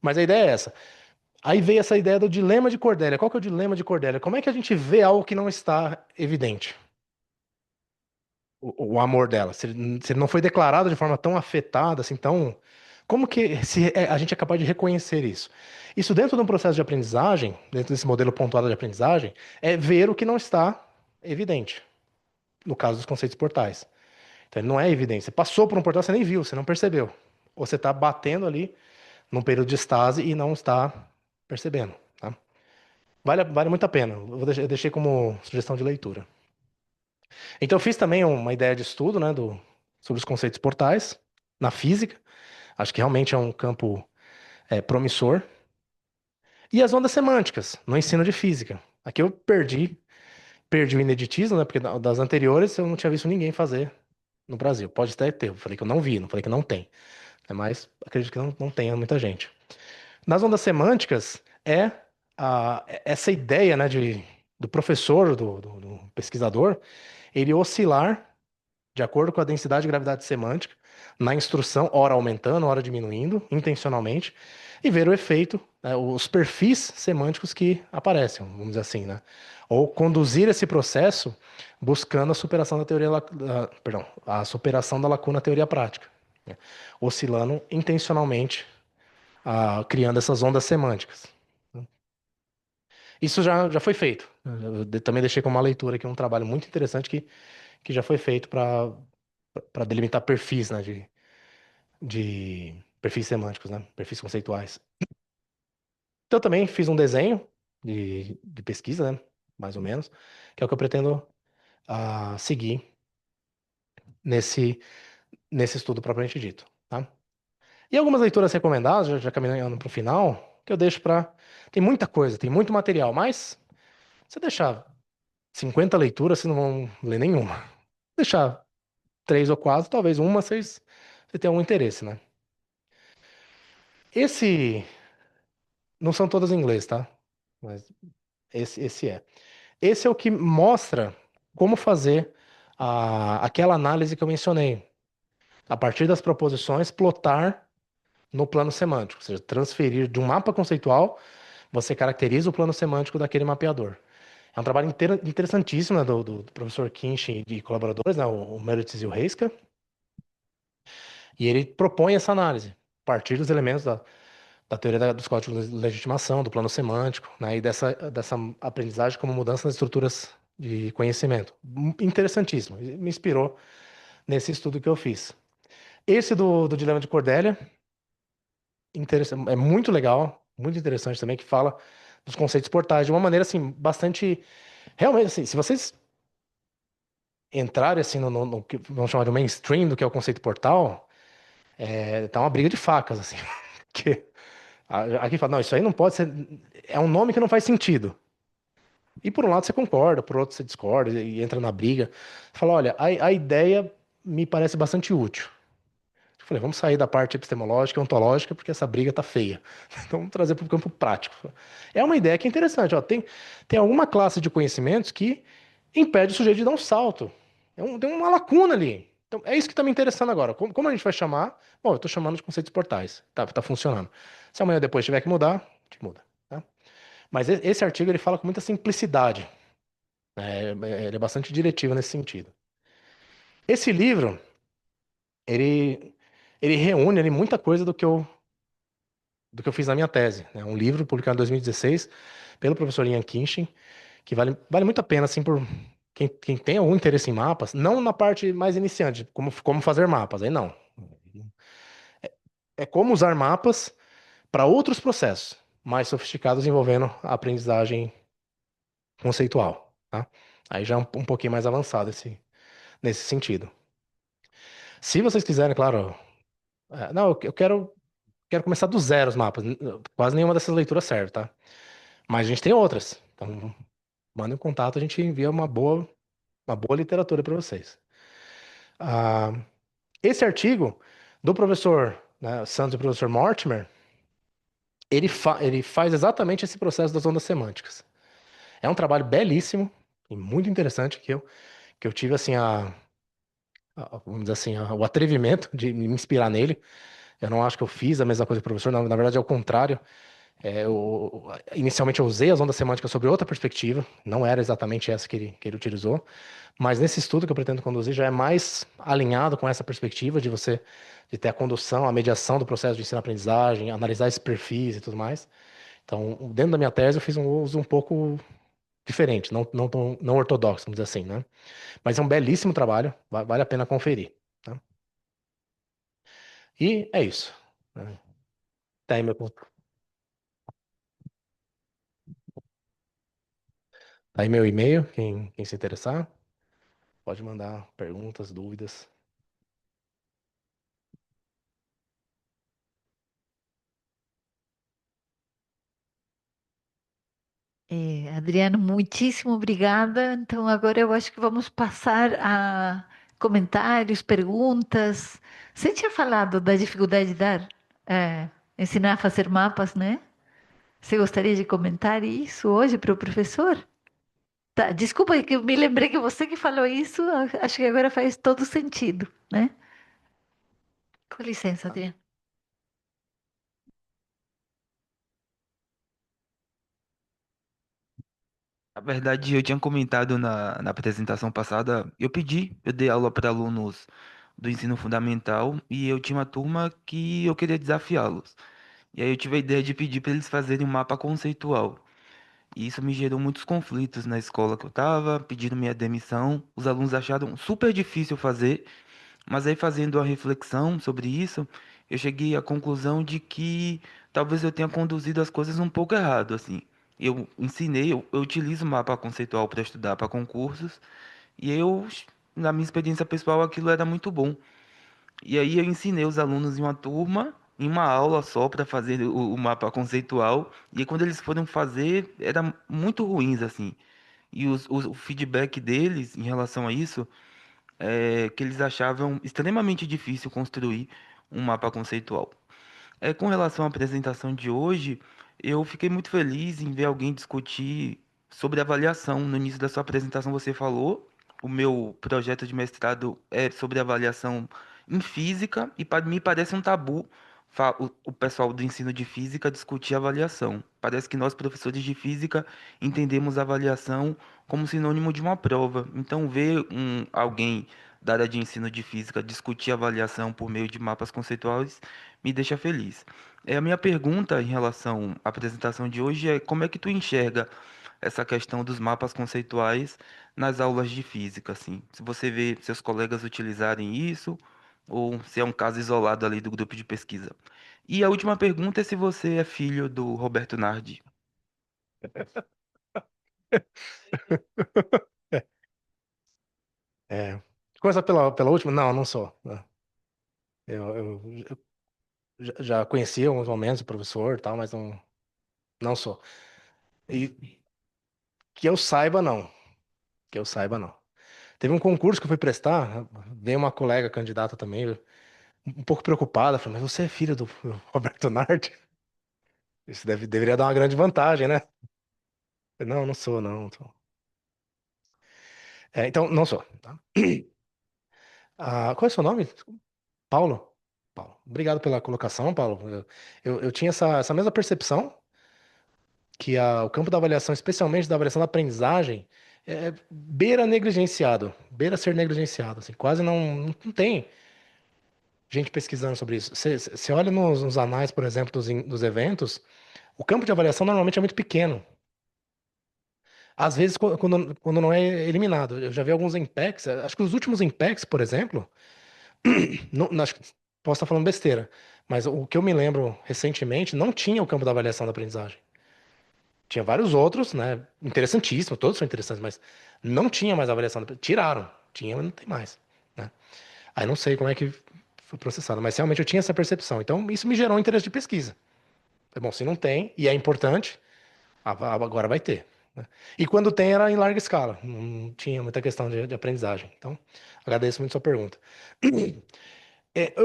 Mas a ideia é essa. Aí veio essa ideia do dilema de Cordélia. Qual que é o dilema de Cordélia? Como é que a gente vê algo que não está evidente? O amor dela. Se ele não foi declarado de forma tão afetada, assim, tão. Como que a gente é capaz de reconhecer isso? Isso dentro de um processo de aprendizagem, dentro desse modelo pontuado de aprendizagem, é ver o que não está evidente. No caso dos conceitos portais. Então, ele não é evidente. Você passou por um portal, você nem viu, você não percebeu. Ou você está batendo ali num período de estase e não está percebendo, tá? Vale muito a pena. Eu deixei como sugestão de leitura. Então, eu fiz também uma ideia de estudo, né, sobre os conceitos portais na física. Acho que realmente é um campo promissor. E as ondas semânticas no ensino de física. Aqui eu perdi o ineditismo, né, porque das anteriores eu não tinha visto ninguém fazer no Brasil. Pode até ter, eu falei que eu não vi, não falei que não tem. Mas acredito que não tenha muita gente. Nas ondas semânticas essa ideia, né, do professor, do pesquisador, ele oscilar de acordo com a densidade e gravidade semântica na instrução, ora aumentando, ora diminuindo, intencionalmente, e ver o efeito, né, os perfis semânticos que aparecem, vamos dizer assim, né? Ou conduzir esse processo buscando a superação da perdão, a superação da lacuna teoria prática, né? Oscilando intencionalmente, criando essas ondas semânticas. Isso já foi feito. Eu também deixei como uma leitura aqui um trabalho muito interessante que já foi feito para delimitar perfis, né, de perfis semânticos, né, perfis conceituais. Então, eu também fiz um desenho de pesquisa, né, mais ou menos, que é o que eu pretendo seguir nesse, nesse estudo propriamente dito, tá? E algumas leituras recomendadas, já caminhando para o final, que eu deixo para. Tem muita coisa, tem muito material, mas se você deixar 50 leituras, vocês não vão ler nenhuma. Deixar três ou quatro, talvez uma, você tenha algum interesse, né? Esse. Não são todas em inglês, tá? Mas esse é. Esse é o que mostra. como fazer aquela análise que eu mencionei. A partir das proposições, plotar no plano semântico, ou seja, transferir de um mapa conceitual, você caracteriza o plano semântico daquele mapeador. É um trabalho interessantíssimo, né, do professor Kinch e de colaboradores, né, o Meretz e o Heiska, e ele propõe essa análise, a partir dos elementos da teoria dos códigos de legitimação, do plano semântico, né, e dessa aprendizagem como mudança nas estruturas de conhecimento. Interessantíssimo, me inspirou nesse estudo que eu fiz. Esse do Dilema de Cordélia, é muito legal, muito interessante também, que fala dos conceitos portais de uma maneira assim bastante realmente assim, se vocês entrarem assim no que vamos chamar de mainstream do que é o conceito portal, tá uma briga de facas assim, que aqui fala, não, isso aí não pode ser, é um nome que não faz sentido. E por um lado você concorda, por outro você discorda e entra na briga. Fala, olha, a ideia me parece bastante útil. Eu falei, vamos sair da parte epistemológica e ontológica, porque essa briga tá feia. Então vamos trazer para o campo prático. É uma ideia que é interessante. Ó, tem alguma classe de conhecimentos que impede o sujeito de dar um salto. Tem uma lacuna ali. Então é isso que está me interessando agora. Como a gente vai chamar? Bom, eu estou chamando de conceitos portais. Tá funcionando. Se amanhã depois tiver que mudar, a gente muda. Tá? Mas esse artigo ele fala com muita simplicidade. Ele é bastante diretivo nesse sentido. Esse livro, ele, ele reúne ali muita coisa do que eu fiz na minha tese. Né? Um livro publicado em 2016 pelo professor Ian Kinshin, que vale muito a pena, assim, por quem tem algum interesse em mapas, não na parte mais iniciante, como fazer mapas, aí não. É como usar mapas para outros processos mais sofisticados envolvendo a aprendizagem conceitual, tá? Aí já é um pouquinho mais avançado nesse sentido. Se vocês quiserem, claro, não, eu quero começar do zero os mapas. Quase nenhuma dessas leituras serve, tá? Mas a gente tem outras. Então, manda um contato, a gente envia uma boa literatura para vocês. Ah, esse artigo do professor, né, Santos e do professor Mortimer, ele faz exatamente esse processo das ondas semânticas. É um trabalho belíssimo e muito interessante que eu tive assim vamos dizer assim, o atrevimento de me inspirar nele. Eu não acho que eu fiz a mesma coisa que o professor, na verdade é o contrário. Inicialmente eu usei as ondas semânticas sobre outra perspectiva, não era exatamente essa que ele utilizou, mas nesse estudo que eu pretendo conduzir já é mais alinhado com essa perspectiva de ter a condução, a mediação do processo de ensino-aprendizagem, analisar esses perfis e tudo mais. Então, dentro da minha tese eu fiz um uso um pouco diferente, não ortodoxo, vamos dizer assim, né? Mas é um belíssimo trabalho, vale a pena conferir, tá? E é isso, né? Tá aí tá aí meu e-mail, quem se interessar. Pode mandar perguntas, dúvidas. Adriano, muitíssimo obrigada. Então, agora eu acho que vamos passar a comentários, perguntas. Você tinha falado da dificuldade de dar, ensinar a fazer mapas, né? Você gostaria de comentar isso hoje para o professor? Tá, desculpa que eu me lembrei que você que falou isso, acho que agora faz todo sentido, né? Com licença, Adriano. Na verdade, eu tinha comentado na apresentação passada, eu dei aula para alunos do ensino fundamental e eu tinha uma turma que eu queria desafiá-los. E aí eu tive a ideia de pedir para eles fazerem um mapa conceitual. E isso me gerou muitos conflitos na escola que eu estava, pedindo minha demissão. Os alunos acharam super difícil fazer, mas aí fazendo a reflexão sobre isso, eu cheguei à conclusão de que talvez eu tenha conduzido as coisas um pouco errado, assim. Eu utilizo mapa conceitual para estudar para concursos, e na minha experiência pessoal, aquilo era muito bom. E aí eu ensinei os alunos em uma turma, em uma aula só para fazer o mapa conceitual, e aí, quando eles foram fazer, era muito ruins, assim. E o feedback deles em relação a isso que eles achavam extremamente difícil construir um mapa conceitual. Com relação à apresentação de hoje, eu fiquei muito feliz em ver alguém discutir sobre avaliação. No início da sua apresentação você falou o meu projeto de mestrado é sobre avaliação em física e para mim parece um tabu o pessoal do ensino de física discutir avaliação. Parece que nós, professores de física, entendemos avaliação como sinônimo de uma prova. Então, ver alguém da área de ensino de física discutir avaliação por meio de mapas conceituais me deixa feliz. A minha pergunta em relação à apresentação de hoje é como é que tu enxerga essa questão dos mapas conceituais nas aulas de física, assim. Se você vê seus colegas utilizarem isso, ou se é um caso isolado ali do grupo de pesquisa. E a última pergunta é se você é filho do Roberto Nardi. É. Começar pela última? Não, não sou. Eu já conheci alguns momentos o professor e tal, mas não sou. E que eu saiba, não. Que eu saiba, não. Teve um concurso que eu fui prestar, veio uma colega candidata também, um pouco preocupada, falou, mas você é filho do Roberto Nardi? Isso deveria dar uma grande vantagem, né? Não, não sou, não. Então, não sou. Tá? Qual é o seu nome? Paulo? Paulo. Obrigado pela colocação, Paulo. Eu tinha essa mesma percepção que o campo da avaliação, especialmente da avaliação da aprendizagem, beira negligenciado, beira ser negligenciado. Assim, quase não tem gente pesquisando sobre isso. Você olha nos anais, por exemplo, dos eventos, o campo de avaliação normalmente é muito pequeno. Às vezes, quando não é eliminado. Eu já vi alguns MPECs, acho que os últimos MPECs, por exemplo, acho que posso estar falando besteira, mas o que eu me lembro recentemente não tinha o campo da avaliação da aprendizagem. Tinha vários outros, né? Interessantíssimos, todos são interessantes, mas não tinha mais avaliação. Tiraram, tinha, mas não tem mais, né? Aí não sei como é que foi processado, mas realmente eu tinha essa percepção. Então isso me gerou um interesse de pesquisa. É bom, se não tem, e é importante, agora vai ter, né? E quando tem era em larga escala, não tinha muita questão de aprendizagem. Então, agradeço muito a sua pergunta.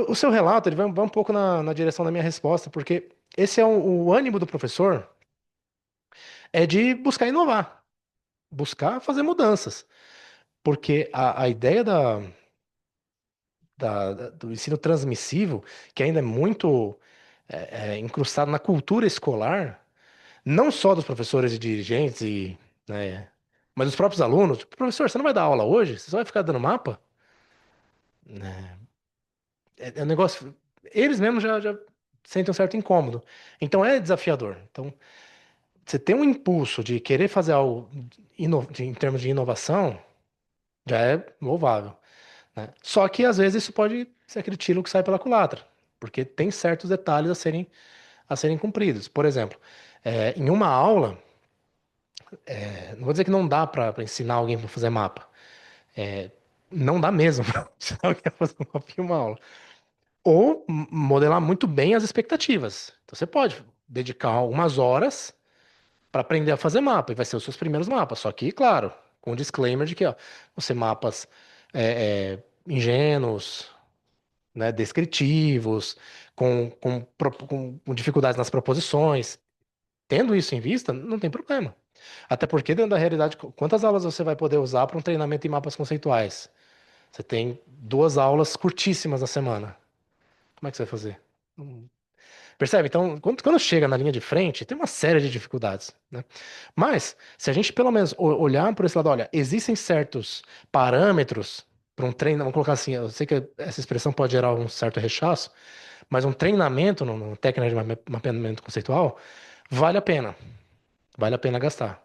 O seu relato ele vai um pouco na direção da minha resposta, porque esse é o ânimo do professor, é de buscar inovar, buscar fazer mudanças. Porque a ideia do ensino transmissivo, que ainda é muito incrustado na cultura escolar, não só dos professores e dirigentes, né, mas dos próprios alunos. Tipo, professor, você não vai dar aula hoje? Você só vai ficar dando mapa? Né? É um negócio. Eles mesmos já sentem um certo incômodo. Então é desafiador. Então, você tem um impulso de querer fazer algo em termos de inovação, já é louvável, né? Só que às vezes isso pode ser aquele tiro que sai pela culatra, porque tem certos detalhes a serem cumpridos. Por exemplo, em uma aula, não vou dizer que não dá para ensinar alguém para fazer mapa, não dá mesmo para ensinar alguém a fazer um mapa em uma aula. Ou modelar muito bem as expectativas. Então você pode dedicar algumas horas para aprender a fazer mapa, e vai ser os seus primeiros mapas. Só que, claro, com o disclaimer de que ó, você mapas ingênuos, né, descritivos, com dificuldades nas proposições. Tendo isso em vista, não tem problema. Até porque, dentro da realidade, quantas aulas você vai poder usar para um treinamento em mapas conceituais? Você tem 2 aulas curtíssimas na semana. Como é que você vai fazer? Percebe? Então, quando chega na linha de frente, tem uma série de dificuldades, né? Mas, se a gente pelo menos olhar por esse lado, olha, existem certos parâmetros para um treino, vamos colocar assim, eu sei que essa expressão pode gerar um certo rechaço, mas um treinamento no técnica de mapeamento conceitual vale a pena gastar.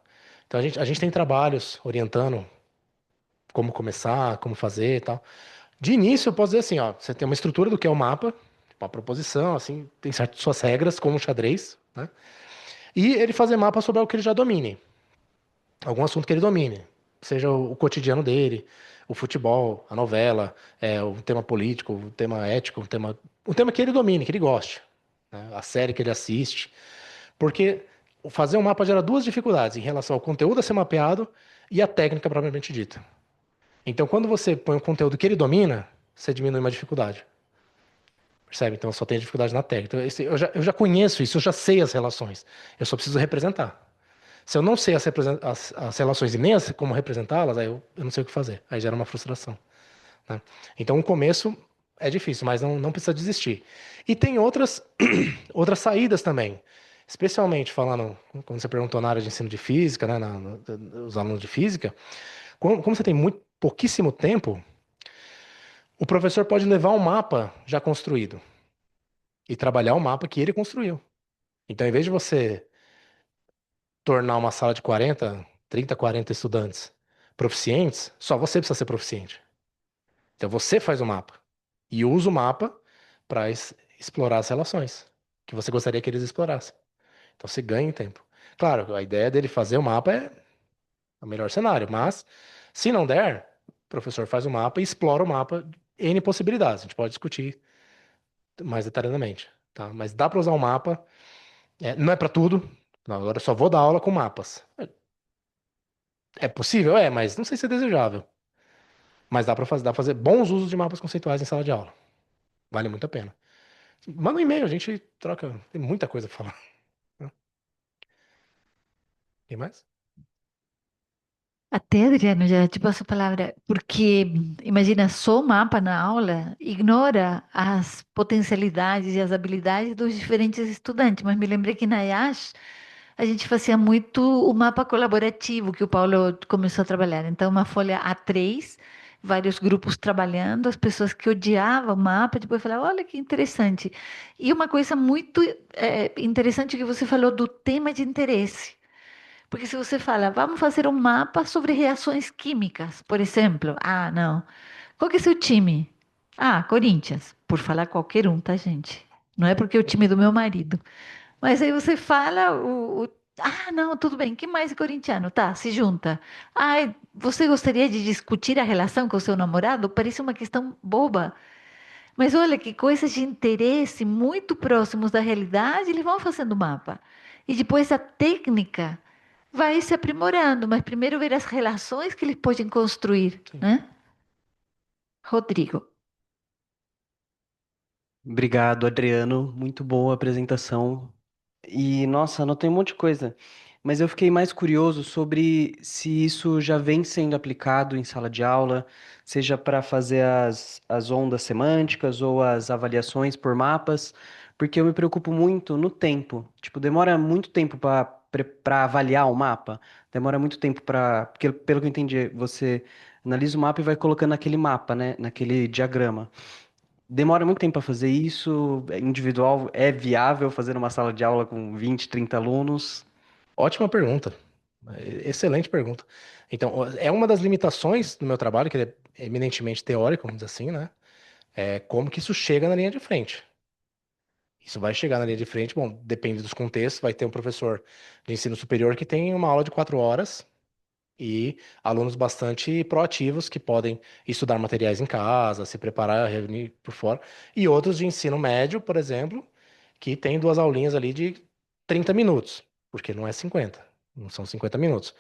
Então, a gente tem trabalhos orientando como começar, como fazer e tal. De início, eu posso dizer assim, ó, você tem uma estrutura do que é o mapa, uma proposição, assim, tem certas suas regras, como o xadrez, né? E ele fazer mapa sobre algo que ele já domine, algum assunto que ele domine, seja o cotidiano dele, o futebol, a novela, o tema político, o tema ético, o tema que ele domine, que ele goste, né? A série que ele assiste, porque fazer um mapa gera duas dificuldades em relação ao conteúdo a ser mapeado e a técnica propriamente dita. Então, quando você põe um conteúdo que ele domina, você diminui uma dificuldade. Percebe? Então, eu só tenho dificuldade na técnica. Então, eu já conheço isso, eu já sei as relações. Eu só preciso representar. Se eu não sei as relações e nem como representá-las, aí eu não sei o que fazer. Aí gera uma frustração, né? Então, o começo é difícil, mas não precisa desistir. E tem outras saídas também. Especialmente falando, como você perguntou na área de ensino de física, né, os alunos de física, como você tem pouquíssimo tempo, o professor pode levar um mapa já construído e trabalhar o mapa que ele construiu. Então, em vez de você tornar uma sala de 40 estudantes proficientes, só você precisa ser proficiente. Então, você faz o mapa e usa o mapa para explorar as relações que você gostaria que eles explorassem. Então, você ganha em tempo. Claro, a ideia dele fazer o mapa é o melhor cenário, mas se não der, o professor faz o mapa e explora o mapa, N possibilidades. A gente pode discutir mais detalhadamente, tá? Mas dá para usar o mapa. Não é para tudo. Não, agora eu só vou dar aula com mapas. É possível? É, mas não sei se é desejável. Mas dá pra fazer bons usos de mapas conceituais em sala de aula. Vale muito a pena. Manda um e-mail, a gente troca. Tem muita coisa pra falar. Tem mais? Até, Adriano, já te passo a palavra, porque imagina, só mapa na aula ignora as potencialidades e as habilidades dos diferentes estudantes, mas me lembrei que na IAS a gente fazia muito o mapa colaborativo que o Paulo começou a trabalhar. Então, uma folha A3, vários grupos trabalhando, as pessoas que odiavam o mapa, depois falavam, olha que interessante. E uma coisa muito interessante que você falou do tema de interesse. Porque se você fala, vamos fazer um mapa sobre reações químicas, por exemplo. Ah, não. Qual que é seu time? Ah, Corinthians. Por falar qualquer um, tá, gente? Não é porque é o time do meu marido. Mas aí você fala Ah, não, tudo bem. Que mais é corintiano? Tá, se junta. Ah, você gostaria de discutir a relação com o seu namorado? Parece uma questão boba. Mas olha que coisas de interesse muito próximos da realidade, eles vão fazendo mapa. E depois a técnica vai se aprimorando, mas primeiro ver as relações que eles podem construir, Sim. né? Rodrigo. Obrigado, Adriano. Muito boa a apresentação. E, nossa, anotei um monte de coisa. Mas eu fiquei mais curioso sobre se isso já vem sendo aplicado em sala de aula, seja para fazer as ondas semânticas ou as avaliações por mapas, porque eu me preocupo muito no tempo. Tipo, demora muito tempo para avaliar o mapa, demora muito tempo para. Porque, pelo que eu entendi, você analisa o mapa e vai colocando naquele mapa, né? Naquele diagrama. Demora muito tempo para fazer isso, é individual, é viável fazer numa sala de aula com 20, 30 alunos? Ótima pergunta. Excelente pergunta. Então, é uma das limitações do meu trabalho, que ele é eminentemente teórico, vamos dizer assim, né? É como que isso chega na linha de frente. Isso vai chegar na linha de frente, bom, depende dos contextos. Vai ter um professor de ensino superior que tem uma aula de 4 horas e alunos bastante proativos que podem estudar materiais em casa, se preparar, reunir por fora. E outros de ensino médio, por exemplo, que tem duas aulinhas ali de 30 minutos, porque não é 50, não são 50 minutos.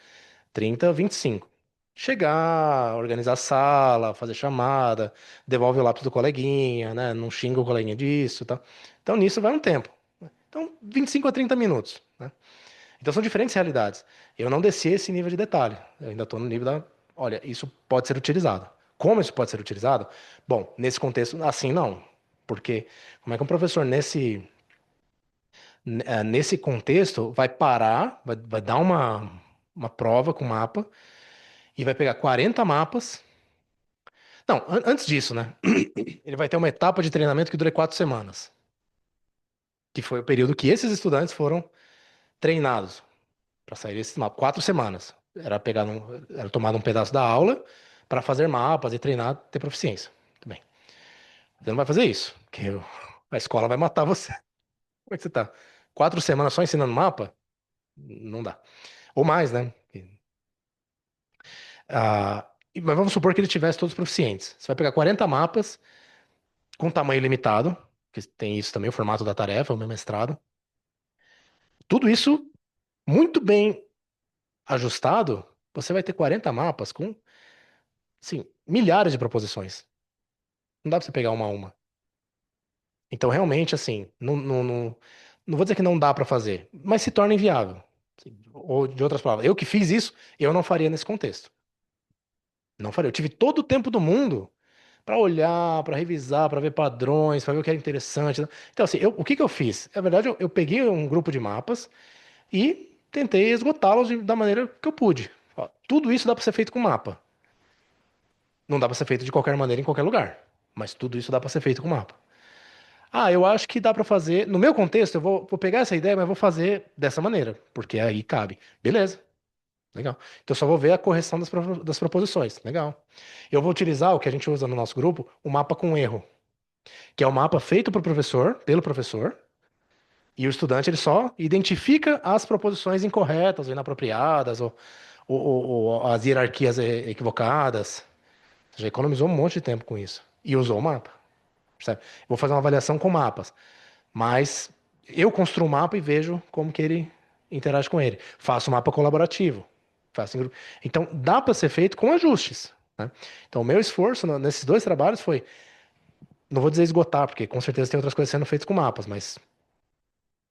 30, 25. Chegar, organizar a sala, fazer chamada, devolve o lápis do coleguinha, né? Não xinga o coleguinha disso, tá? Então nisso vai um tempo. Então, 25 a 30 minutos, né? Então são diferentes realidades. Eu não desci esse nível de detalhe. Eu ainda estou no nível da, olha, isso pode ser utilizado. Como isso pode ser utilizado? Bom, nesse contexto, assim não. Porque como é que um professor nesse contexto vai parar, vai dar uma prova com mapa e vai pegar 40 mapas. Não, antes disso, né? Ele vai ter uma etapa de treinamento que dura 4 semanas, que foi o período que esses estudantes foram treinados para sair desses mapas. 4 semanas. Era tomado um pedaço da aula para fazer mapas e treinar, ter proficiência. Muito bem. Você não vai fazer isso, porque a escola vai matar você. Como é que você tá? 4 semanas só ensinando mapa? Não dá. Ou mais, né? Mas vamos supor que ele tivesse todos proficientes. Você vai pegar 40 mapas com tamanho limitado, que tem isso também, o formato da tarefa, o meu mestrado. Tudo isso muito bem ajustado, você vai ter 40 mapas com, sim, milhares de proposições. Não dá pra você pegar uma a uma. Então, realmente, assim, não vou dizer que não dá pra fazer, mas se torna inviável. Ou de outras palavras, eu que fiz isso, eu não faria nesse contexto. Não faria. Eu tive todo o tempo do mundo para olhar, para revisar, para ver padrões, para ver o que era interessante, né? Então, assim, o que que eu fiz? Na verdade, eu peguei um grupo de mapas e tentei esgotá-los da maneira que eu pude. Ó, tudo isso dá para ser feito com mapa. Não dá para ser feito de qualquer maneira em qualquer lugar, mas tudo isso dá para ser feito com mapa. Ah, eu acho que dá para fazer. No meu contexto, eu vou pegar essa ideia, mas vou fazer dessa maneira, porque aí cabe. Beleza, legal. Então eu só vou ver a correção das proposições. Legal. Eu vou utilizar o que a gente usa no nosso grupo, o mapa com erro, que é o mapa feito pro professor, pelo professor, e o estudante ele só identifica as proposições incorretas ou inapropriadas, ou as hierarquias equivocadas. Já economizou um monte de tempo com isso. E usou o mapa. Percebe? Vou fazer uma avaliação com mapas. Mas eu construo o mapa e vejo como que ele interage com ele. Faço um mapa colaborativo. Faço em grupo. Então, dá para ser feito com ajustes, né? Então, o meu esforço nesses dois trabalhos foi, não vou dizer esgotar, porque com certeza tem outras coisas sendo feitas com mapas, mas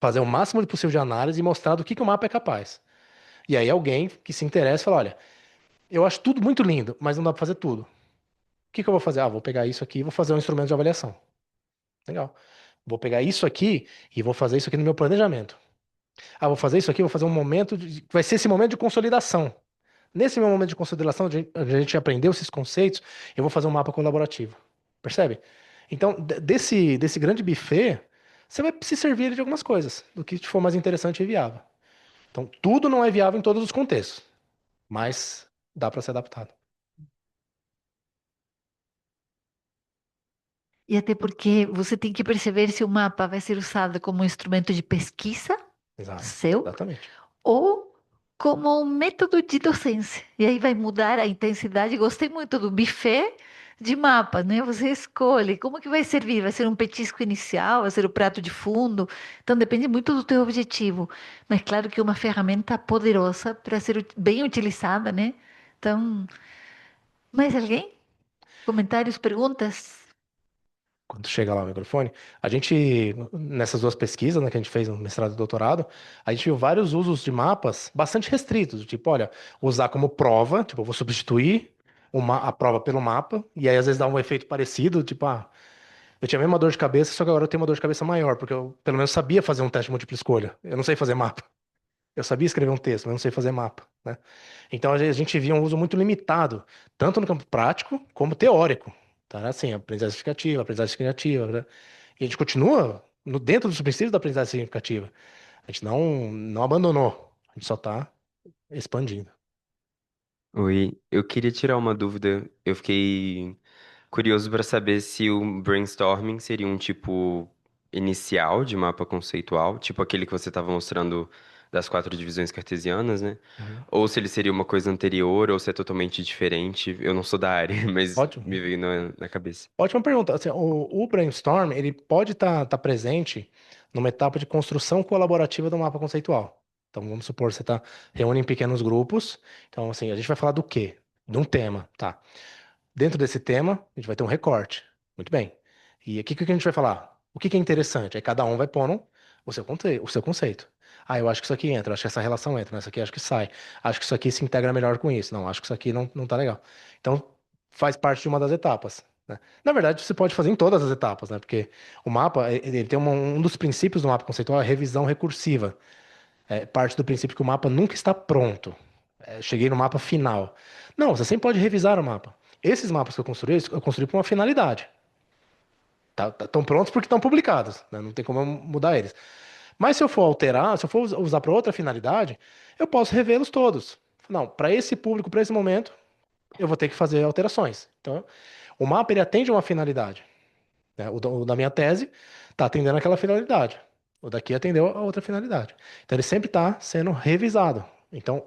fazer o máximo possível de análise e mostrar do que o mapa é capaz. E aí alguém que se interessa fala, olha, eu acho tudo muito lindo, mas não dá para fazer tudo. O que que eu vou fazer? Ah, vou pegar isso aqui e vou fazer um instrumento de avaliação. Legal. Vou pegar isso aqui e vou fazer isso aqui no meu planejamento. Ah, vou fazer isso aqui, vou fazer um momento vai ser esse momento de consolidação. Nesse meu momento de consolidação, onde a gente aprendeu esses conceitos, eu vou fazer um mapa colaborativo. Percebe? Então, desse grande buffet, você vai se servir de algumas coisas, do que te for mais interessante e viável. Então, tudo não é viável em todos os contextos, mas dá para ser adaptado. E até porque você tem que perceber se o mapa vai ser usado como um instrumento de pesquisa Exato. seu Exatamente. ou como um método de docência. E aí vai mudar a intensidade. Gostei muito do buffet de mapa, né? Você escolhe como que vai servir. Vai ser um petisco inicial, vai ser o prato de fundo. Então depende muito do teu objetivo. Mas claro que é uma ferramenta poderosa para ser bem utilizada, né? Então, mais alguém? Comentários, perguntas? Quando chega lá o microfone, a gente, nessas duas pesquisas, né, que a gente fez no mestrado e doutorado, a gente viu vários usos de mapas bastante restritos, tipo, olha, usar como prova, tipo, eu vou substituir a prova pelo mapa, e aí às vezes dá um efeito parecido, tipo, ah, eu tinha a mesma dor de cabeça, só que agora eu tenho uma dor de cabeça maior, porque eu pelo menos sabia fazer um teste de múltipla escolha. Eu não sei fazer mapa. Eu sabia escrever um texto, mas não sei fazer mapa, né? Então a gente via um uso muito limitado, tanto no campo prático como teórico, tá? Assim, aprendizagem significativa, aprendizagem criativa, né? E a gente continua dentro dos princípios da aprendizagem significativa. A gente não abandonou, a gente só está expandindo. Oi, eu queria tirar uma dúvida. Eu fiquei curioso para saber se o brainstorming seria um tipo inicial de mapa conceitual, tipo aquele que você estava mostrando das quatro divisões cartesianas, né? Uhum. Ou se ele seria uma coisa anterior, ou se é totalmente diferente. Eu não sou da área, mas Ótimo. me veio na cabeça. Ótima pergunta. Assim, o brainstorm, ele pode estar presente numa etapa de construção colaborativa do mapa conceitual. Então, vamos supor, você reúne em pequenos grupos. Então, assim, a gente vai falar do quê? De um tema, tá? Dentro desse tema, a gente vai ter um recorte. Muito bem. E aqui o que a gente vai falar? O que que é interessante? Aí cada um vai pondo o seu conceito. Ah, eu acho que isso aqui entra, acho que essa relação entra, nessa aqui acho que sai. Acho que isso aqui se integra melhor com isso. Não, acho que isso aqui não tá legal. Então, faz parte de uma das etapas, né? Na verdade, você pode fazer em todas as etapas, né? Porque o mapa, ele tem um dos princípios do mapa conceitual, é a revisão recursiva. É parte do princípio que o mapa nunca está pronto. É, cheguei no mapa final. Não, você sempre pode revisar o mapa. Esses mapas que eu construí para uma finalidade. Estão prontos porque estão publicados, né? Não tem como eu mudar eles. Mas se eu for alterar, se eu for usar para outra finalidade, eu posso revê-los todos. Não, para esse público, para esse momento, eu vou ter que fazer alterações. Então, o mapa ele atende uma finalidade, né? O da minha tese está atendendo aquela finalidade. O daqui atendeu a outra finalidade. Então ele sempre está sendo revisado. Então,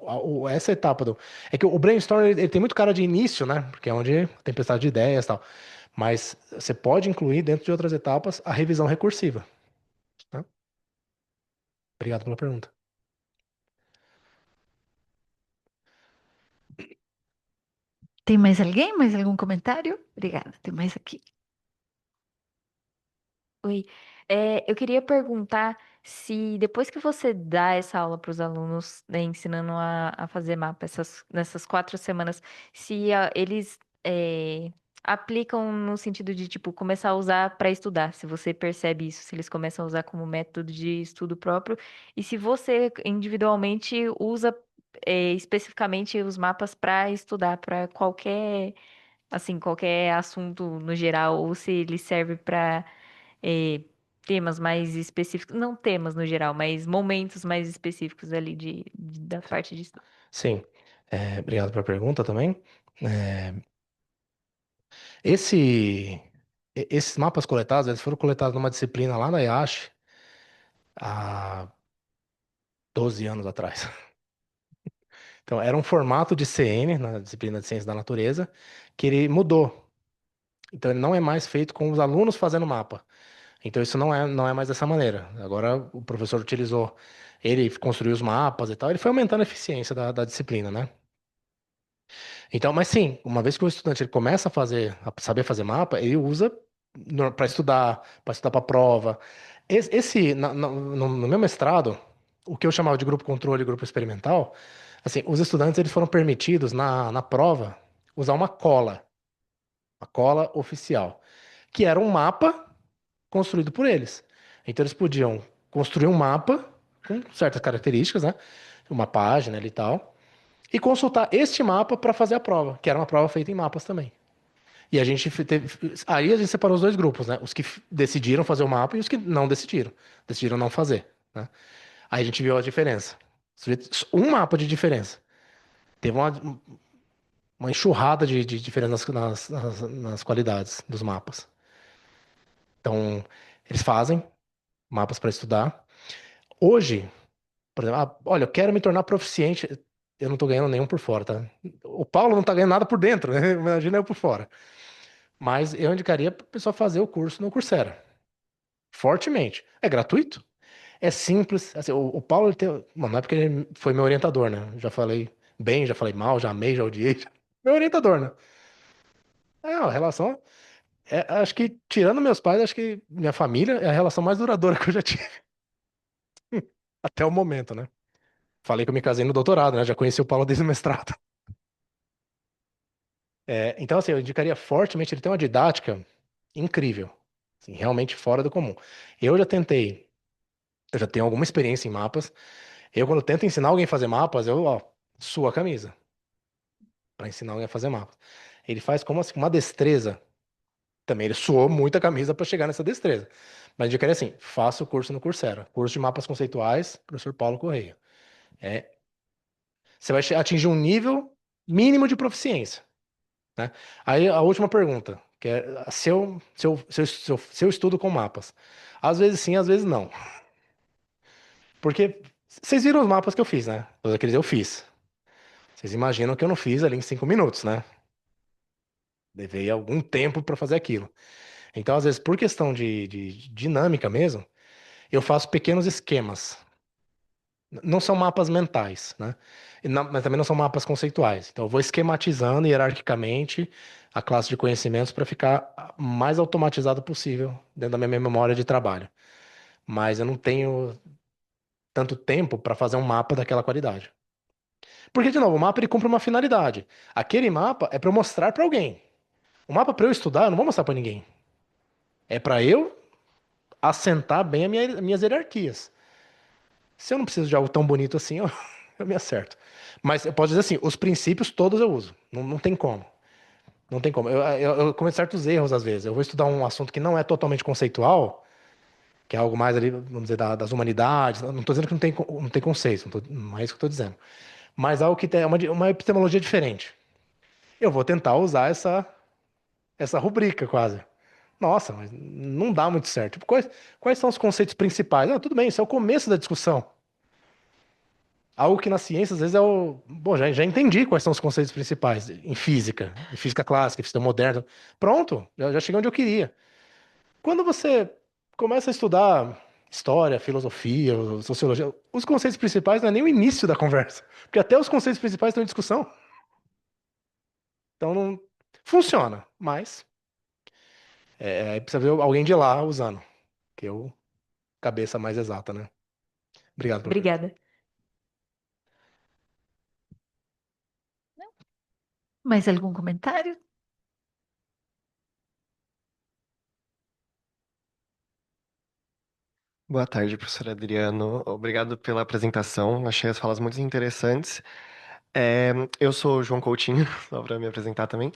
essa etapa do. É que o brainstorm ele tem muito cara de início, né? Porque é onde a tempestade de ideias e tal. Mas você pode incluir dentro de outras etapas a revisão recursiva, tá? Obrigado pela pergunta. Tem mais alguém? Mais algum comentário? Obrigada. Tem mais aqui. Oi, eu queria perguntar se depois que você dá essa aula para os alunos, né, ensinando a fazer mapa nessas 4 semanas, se eles aplicam no sentido de, tipo, começar a usar para estudar, se você percebe isso, se eles começam a usar como método de estudo próprio, e se você individualmente usa especificamente os mapas para estudar, para qualquer, assim, qualquer assunto no geral, ou se ele serve para temas mais específicos, não temas no geral, mas momentos mais específicos ali da parte de estudo. Sim. Obrigado pela pergunta também. É, esses mapas coletados, eles foram coletados numa disciplina lá na IASH há 12 anos atrás. Então, era um formato de CN, na disciplina de Ciência da Natureza, que ele mudou. Então, ele não é mais feito com os alunos fazendo mapa. Então, isso não é mais dessa maneira. Agora, o professor utilizou, ele construiu os mapas e tal, ele foi aumentando a eficiência da disciplina, né? Então, mas sim, uma vez que o estudante ele começa a saber fazer mapa, ele usa para estudar para prova. No meu mestrado, o que eu chamava de grupo controle e grupo experimental, assim, os estudantes eles foram permitidos na prova usar uma cola oficial, que era um mapa construído por eles. Então eles podiam construir um mapa com certas características, né? Uma página ali e tal, e consultar este mapa para fazer a prova, que era uma prova feita em mapas também. E a gente aí a gente separou os dois grupos, né? Os que decidiram fazer o mapa e os que não decidiram não fazer, né? Aí a gente viu a diferença. Um mapa de diferença. Teve uma enxurrada de diferença nas qualidades dos mapas. Então, eles fazem mapas para estudar. Hoje, por exemplo, olha, eu quero me tornar proficiente. Eu não tô ganhando nenhum por fora, tá? O Paulo não tá ganhando nada por dentro, né? Imagina eu por fora. Mas eu indicaria para o pessoal fazer o curso no Coursera. Fortemente. É gratuito, é simples. Assim, o Paulo, ele tem. Bom, não é porque ele foi meu orientador, né? Já falei bem, já falei mal, já amei, já odiei. Meu orientador, né? A relação. Acho que, tirando meus pais, acho que minha família é a relação mais duradoura que eu já tive até o momento, né? Falei que eu me casei no doutorado, né? Já conheci o Paulo desde o mestrado. Então, assim, eu indicaria fortemente, ele tem uma didática incrível. Assim, realmente fora do comum. Eu já tentei, eu já tenho alguma experiência em mapas. Eu, quando tento ensinar alguém a fazer mapas, eu, ó, suo a camisa para ensinar alguém a fazer mapas. Ele faz como assim, uma destreza. Também ele suou muita camisa para chegar nessa destreza. Mas eu indicaria assim, faça o curso no Coursera. Curso de mapas conceituais, professor Paulo Correia. É, você vai atingir um nível mínimo de proficiência, né? Aí a última pergunta, que é se eu estudo com mapas. Às vezes sim, às vezes não. Porque vocês viram os mapas que eu fiz, né? Todos aqueles eu fiz. Vocês imaginam que eu não fiz ali em 5 minutos, né? Levei algum tempo para fazer aquilo. Então, às vezes, por questão de dinâmica mesmo, eu faço pequenos esquemas. Não são mapas mentais, né? Mas também não são mapas conceituais. Então, eu vou esquematizando hierarquicamente a classe de conhecimentos para ficar mais automatizado possível dentro da minha memória de trabalho. Mas eu não tenho tanto tempo para fazer um mapa daquela qualidade. Porque, de novo, o mapa ele cumpre uma finalidade. Aquele mapa é para eu mostrar para alguém. O mapa para eu estudar, eu não vou mostrar para ninguém. É para eu assentar bem minhas hierarquias. Se eu não preciso de algo tão bonito assim, eu me acerto. Mas eu posso dizer assim, os princípios todos eu uso. Não tem como. Não tem como. Eu cometo certos erros às vezes. Eu vou estudar um assunto que não é totalmente conceitual, que é algo mais ali, vamos dizer, das humanidades. Não estou dizendo que não tem conceito, não é isso que eu estou dizendo. Mas algo que tem uma epistemologia diferente. Eu vou tentar usar essa rubrica quase. Nossa, mas não dá muito certo. Tipo, quais são os conceitos principais? Ah, tudo bem, isso é o começo da discussão. Algo que na ciência, às vezes, é o. Bom, já entendi quais são os conceitos principais em física clássica, em física moderna. Pronto, já cheguei onde eu queria. Quando você começa a estudar história, filosofia, sociologia, os conceitos principais não é nem o início da conversa. Porque até os conceitos principais estão em discussão. Então não funciona, mas aí precisa ver alguém de lá usando. Que eu, cabeça mais exata, né? Obrigado pela pergunta. Obrigada. Mais algum comentário? Boa tarde, professor Adriano. Obrigado pela apresentação. Achei as falas muito interessantes. Eu sou o João Coutinho, só para me apresentar também.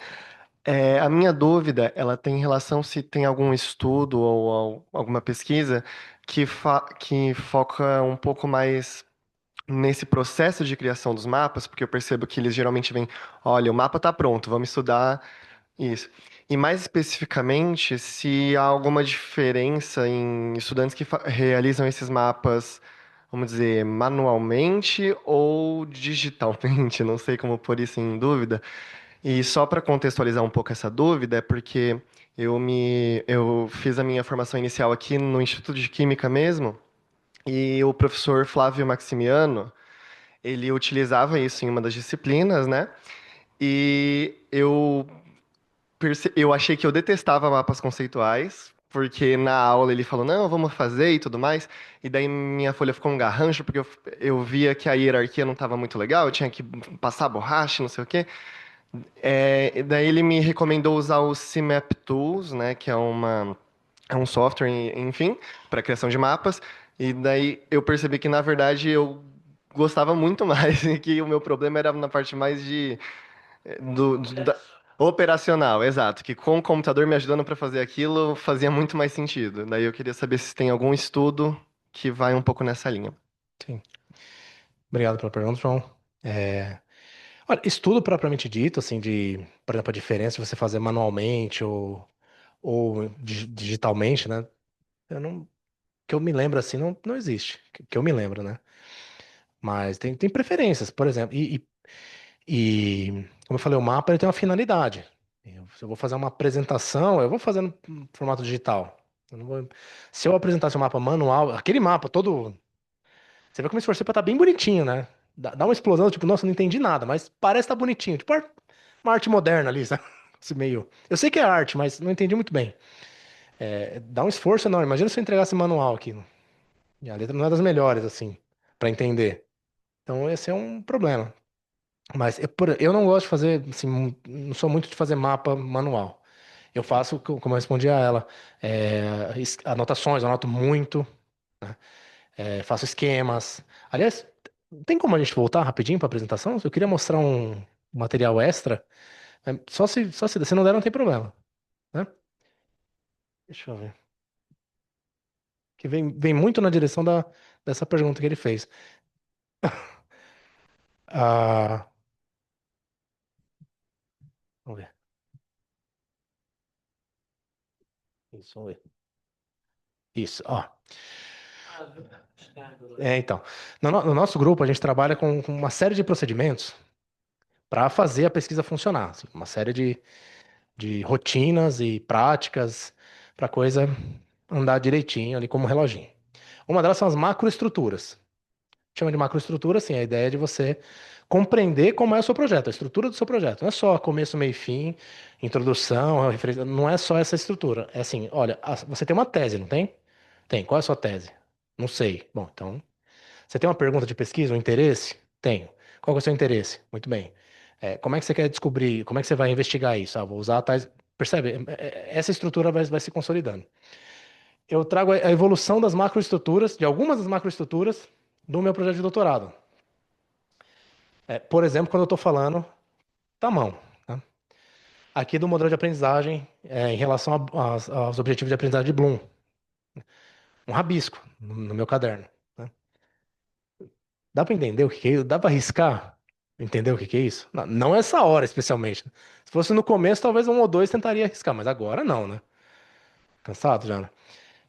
A minha dúvida, ela tem relação se tem algum estudo ou alguma pesquisa que foca um pouco mais nesse processo de criação dos mapas, porque eu percebo que eles geralmente vêm, olha, o mapa está pronto, vamos estudar isso. E mais especificamente, se há alguma diferença em estudantes que realizam esses mapas, vamos dizer, manualmente ou digitalmente, não sei como pôr isso em dúvida. E só para contextualizar um pouco essa dúvida, é porque eu fiz a minha formação inicial aqui no Instituto de Química mesmo, e o professor Flávio Maximiano, ele utilizava isso em uma das disciplinas, né? E eu achei que eu detestava mapas conceituais, porque na aula ele falou, não, vamos fazer e tudo mais. E daí minha folha ficou um garrancho, porque eu via que a hierarquia não estava muito legal, eu tinha que passar borracha, não sei o quê. E daí ele me recomendou usar o CMap Tools, né, que é um software, enfim, para criação de mapas. E daí eu percebi que, na verdade, eu gostava muito mais e que o meu problema era na parte mais operacional, exato. Que com o computador me ajudando para fazer aquilo fazia muito mais sentido. Daí eu queria saber se tem algum estudo que vai um pouco nessa linha. Sim. Obrigado pela pergunta, João. É, Olha, estudo propriamente dito, assim, por exemplo, a diferença de você fazer manualmente ou digitalmente, né? Eu não, que eu me lembro assim, não existe. Que eu me lembro, né? Mas tem preferências, por exemplo. Como eu falei, o mapa ele tem uma finalidade. Se eu vou fazer uma apresentação, eu vou fazer no formato digital. Se eu apresentasse um mapa manual, aquele mapa todo. Você vê como eu me esforcei pra estar bem bonitinho, né? Dá uma explosão, tipo, nossa, não entendi nada, mas parece estar bonitinho. Tipo, uma arte moderna ali, sabe? Esse meio. Eu sei que é arte, mas não entendi muito bem. Dá um esforço enorme. Imagina se eu entregasse manual aqui. E a letra não é das melhores, assim, pra entender. Então, esse é um problema. Mas eu não gosto de fazer, assim, não sou muito de fazer mapa manual. Eu faço, como eu respondi a ela, anotações, eu anoto muito, né? Faço esquemas. Aliás, tem como a gente voltar rapidinho para a apresentação? Eu queria mostrar um material extra. Se não der, não tem problema, né? Deixa eu ver. Que vem muito na direção dessa pergunta que ele fez. Ah, vamos ver. Isso, vamos ver. Isso, ó. Então. No nosso grupo, a gente trabalha com uma série de procedimentos para fazer a pesquisa funcionar. Assim, uma série de rotinas e práticas para a coisa andar direitinho ali como um reloginho. Uma delas são as macroestruturas. Chama de macroestrutura, assim, a ideia é de você compreender como é o seu projeto, a estrutura do seu projeto. Não é só começo, meio e fim, introdução, referência, não é só essa estrutura. É assim, olha, você tem uma tese, não tem? Tem. Qual é a sua tese? Não sei. Bom, então, você tem uma pergunta de pesquisa, um interesse? Tenho. Qual é o seu interesse? Muito bem. Como é que você quer descobrir? Como é que você vai investigar isso? Vou usar tais. Percebe? Essa estrutura vai se consolidando. Eu trago a evolução das macroestruturas, de algumas das macroestruturas, do meu projeto de doutorado. Por exemplo, quando eu estou falando da mão, né? Aqui do modelo de aprendizagem, em relação aos objetivos de aprendizagem de Bloom. Um rabisco no meu caderno, né? Dá para entender o que que é isso? Dá para arriscar entender o que que é isso? Não essa hora, especialmente. Se fosse no começo, talvez um ou dois tentaria arriscar, mas agora não, né? Cansado já, né?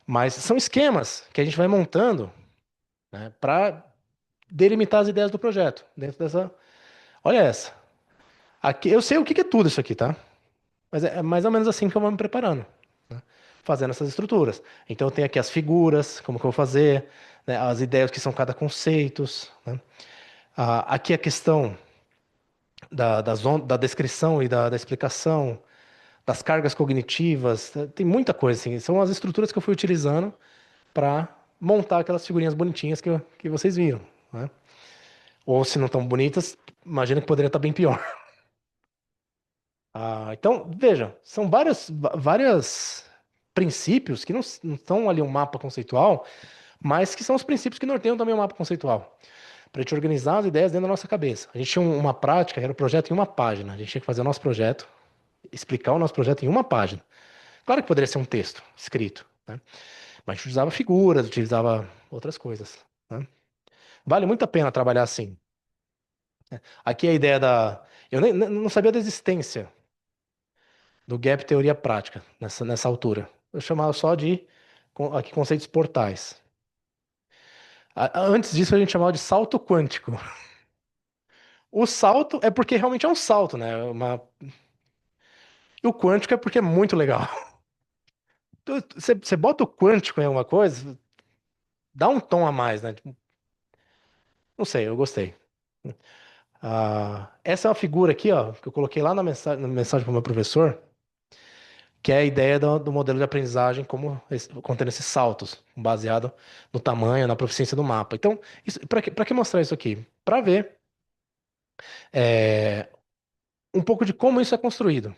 Mas são esquemas que a gente vai montando, né, para delimitar as ideias do projeto. Dentro dessa. Olha essa. Aqui, eu sei o que que é tudo isso aqui, tá? Mas é mais ou menos assim que eu vou me preparando, né? Fazendo essas estruturas. Então eu tenho aqui as figuras, como que eu vou fazer, né, as ideias que são cada conceitos, né? Aqui a questão da descrição e da explicação, das cargas cognitivas, tem muita coisa assim. São as estruturas que eu fui utilizando para montar aquelas figurinhas bonitinhas que vocês viram, né? Ou se não estão bonitas, imagina que poderia estar bem pior. Então, veja, são vários princípios que não estão ali um mapa conceitual, mas que são os princípios que norteiam também o mapa conceitual, para a gente organizar as ideias dentro da nossa cabeça. A gente tinha uma prática, era o projeto em uma página. A gente tinha que fazer o nosso projeto, explicar o nosso projeto em uma página. Claro que poderia ser um texto escrito, né? Mas a gente utilizava figuras, utilizava outras coisas, né? Vale muito a pena trabalhar assim. Aqui a ideia da. Eu nem não sabia da existência do gap teoria prática nessa altura. Eu chamava só de aqui, conceitos portais. Antes disso, a gente chamava de salto quântico. O salto é porque realmente é um salto, né? E o quântico é porque é muito legal. Você bota o quântico em alguma coisa, dá um tom a mais, né? Tipo, não sei, eu gostei. Essa é uma figura aqui, ó, que eu coloquei lá na mensagem para o meu professor, que é a ideia do modelo de aprendizagem como contendo esses saltos, baseado no tamanho, na proficiência do mapa. Então, para que mostrar isso aqui? Para ver é, um pouco de como isso é construído.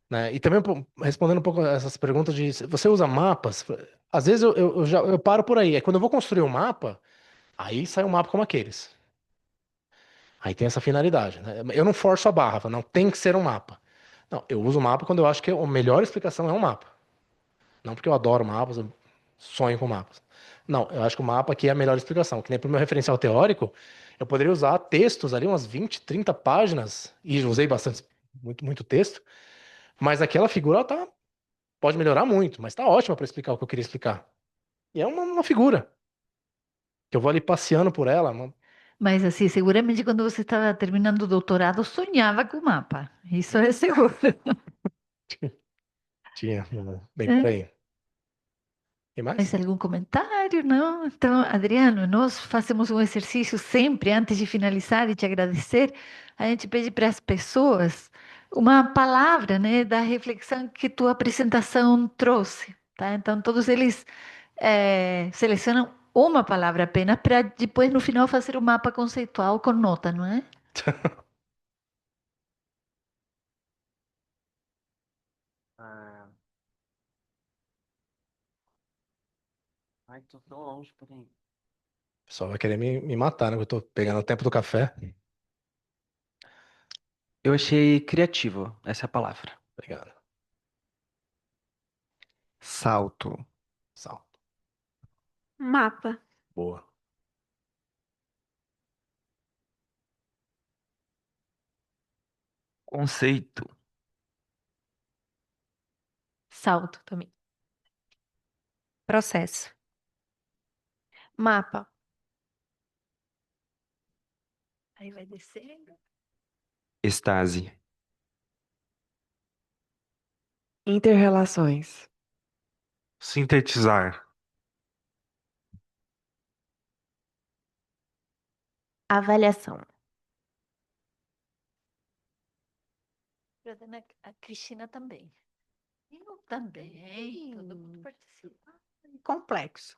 Né? E também respondendo um pouco essas perguntas de você usa mapas, às vezes eu paro por aí. É quando eu vou construir um mapa, aí sai um mapa como aqueles. Aí tem essa finalidade, né? Eu não forço a barra, falo, não tem que ser um mapa. Não, eu uso o mapa quando eu acho que a melhor explicação é um mapa. Não porque eu adoro mapas, eu sonho com mapas. Não, eu acho que o mapa aqui é a melhor explicação. Que nem para o meu referencial teórico, eu poderia usar textos ali, umas 20, 30 páginas, e usei bastante, muito texto, mas aquela figura ela pode melhorar muito, mas está ótima para explicar o que eu queria explicar. E é uma figura, que eu vou ali passeando por ela. Mas assim, seguramente quando você estava terminando o doutorado, sonhava com o mapa. Isso é seguro. Tinha, bem por aí. E Mais mais? algum comentário? Não? Então, Adriano, nós fazemos um exercício sempre, antes de finalizar e te agradecer, a gente pede para as pessoas uma palavra, né, da reflexão que tua apresentação trouxe, tá? Então, todos eles selecionam uma palavra apenas para depois, no final, fazer o mapa conceitual com nota, não é? Ah, ai, tô tão longe, peraí. O pessoal vai querer me matar, né? Que eu tô pegando o tempo do café. Eu achei criativo essa palavra. Obrigado. Salto. Sal. Mapa. Boa. Conceito. Salto também. Processo. Mapa. Aí vai descendo. Estase. Interrelações. Sintetizar. Avaliação. A Cristina também. Eu também. Todo mundo participa. Complexo.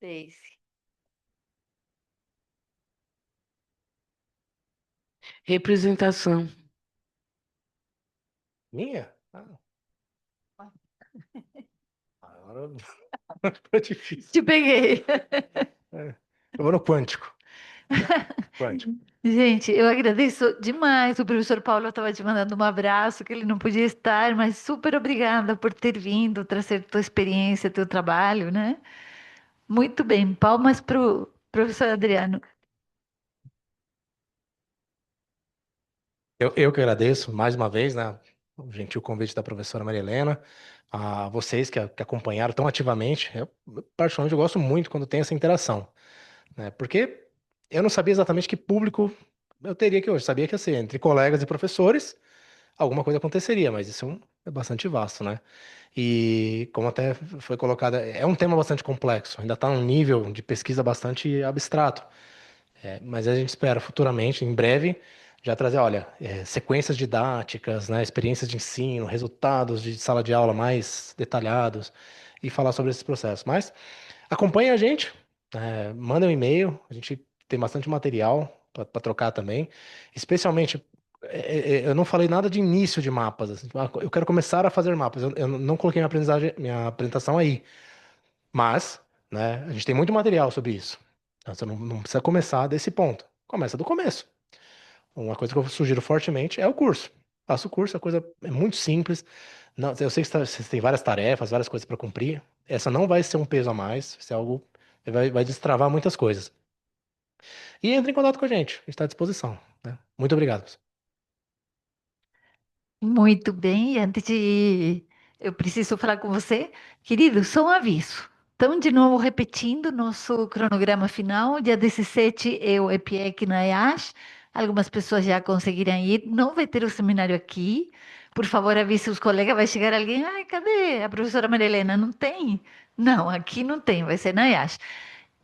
Daisy. Representação. Minha? Agora ficou difícil. Te peguei. Eu vou no quântico. Quântico. Gente, eu agradeço demais. O professor Paulo estava te mandando um abraço, que ele não podia estar, mas super obrigada por ter vindo, trazer tua experiência, teu trabalho, né? Muito bem. Palmas para o professor Adriano. Eu que agradeço mais uma vez, né? O gentil convite da professora Maria Helena, a vocês que acompanharam tão ativamente. Particularmente, eu gosto muito quando tem essa interação, né? Porque eu não sabia exatamente que público eu teria que hoje. Sabia que ia ser entre colegas e professores, alguma coisa aconteceria, mas isso é bastante vasto, né? E como até foi colocado, é um tema bastante complexo, ainda está num nível de pesquisa bastante abstrato. Mas a gente espera futuramente, em breve, já trazer, olha, sequências didáticas, né, experiências de ensino, resultados de sala de aula mais detalhados. e falar sobre esses processos. Mas acompanhe a gente, manda um e-mail, a gente tem bastante material para trocar também. Especialmente, eu não falei nada de início de mapas. Assim, eu quero começar a fazer mapas. Eu não coloquei minha apresentação aí. Mas, né, a gente tem muito material sobre isso. Então, você não precisa começar desse ponto. Começa do começo. Uma coisa que eu sugiro fortemente é o curso. Faça o curso, a coisa é muito simples. Não, eu sei que você tem várias tarefas, várias coisas para cumprir. Essa não vai ser um peso a mais, vai ser algo que vai destravar muitas coisas. E entre em contato com a gente está à disposição, né? Muito obrigado. Muito bem, e antes de eu preciso falar com você, querido, só um aviso. Então, de novo, repetindo nosso cronograma final, dia 17 é o EPIEC na IASH. Algumas pessoas já conseguiram ir. Não vai ter o seminário aqui. Por favor, avise os colegas. Vai chegar alguém. Ai, cadê a professora Maria Helena? Não tem? Não, aqui não tem. Vai ser na IASH.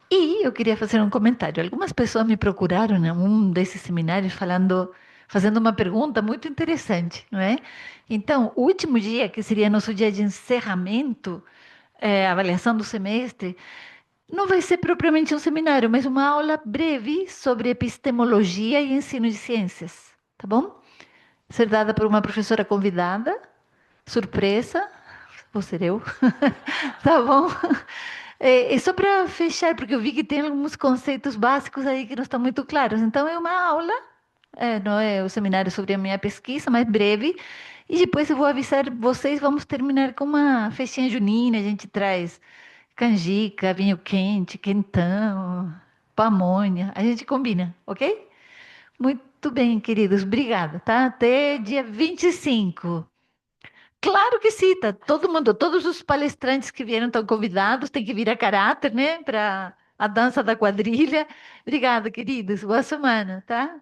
E eu queria fazer um comentário. Algumas pessoas me procuraram em um desses seminários fazendo uma pergunta muito interessante, não é? Então, o último dia, que seria nosso dia de encerramento, avaliação do semestre, não vai ser propriamente um seminário, mas uma aula breve sobre epistemologia e ensino de ciências, tá bom? Ser dada por uma professora convidada, surpresa, vou ser eu, tá bom? É só para fechar, porque eu vi que tem alguns conceitos básicos aí que não estão muito claros. Então, é uma aula, não é o seminário sobre a minha pesquisa, mais breve. E depois eu vou avisar vocês, vamos terminar com uma festinha junina. A gente traz canjica, vinho quente, quentão, pamonha. A gente combina, ok? Muito bem, queridos. Obrigada, tá? Até dia 25. Claro que sim, tá todo mundo, todos os palestrantes que vieram estão convidados, tem que vir a caráter, né, para a dança da quadrilha. Obrigada, queridos. Boa semana, tá?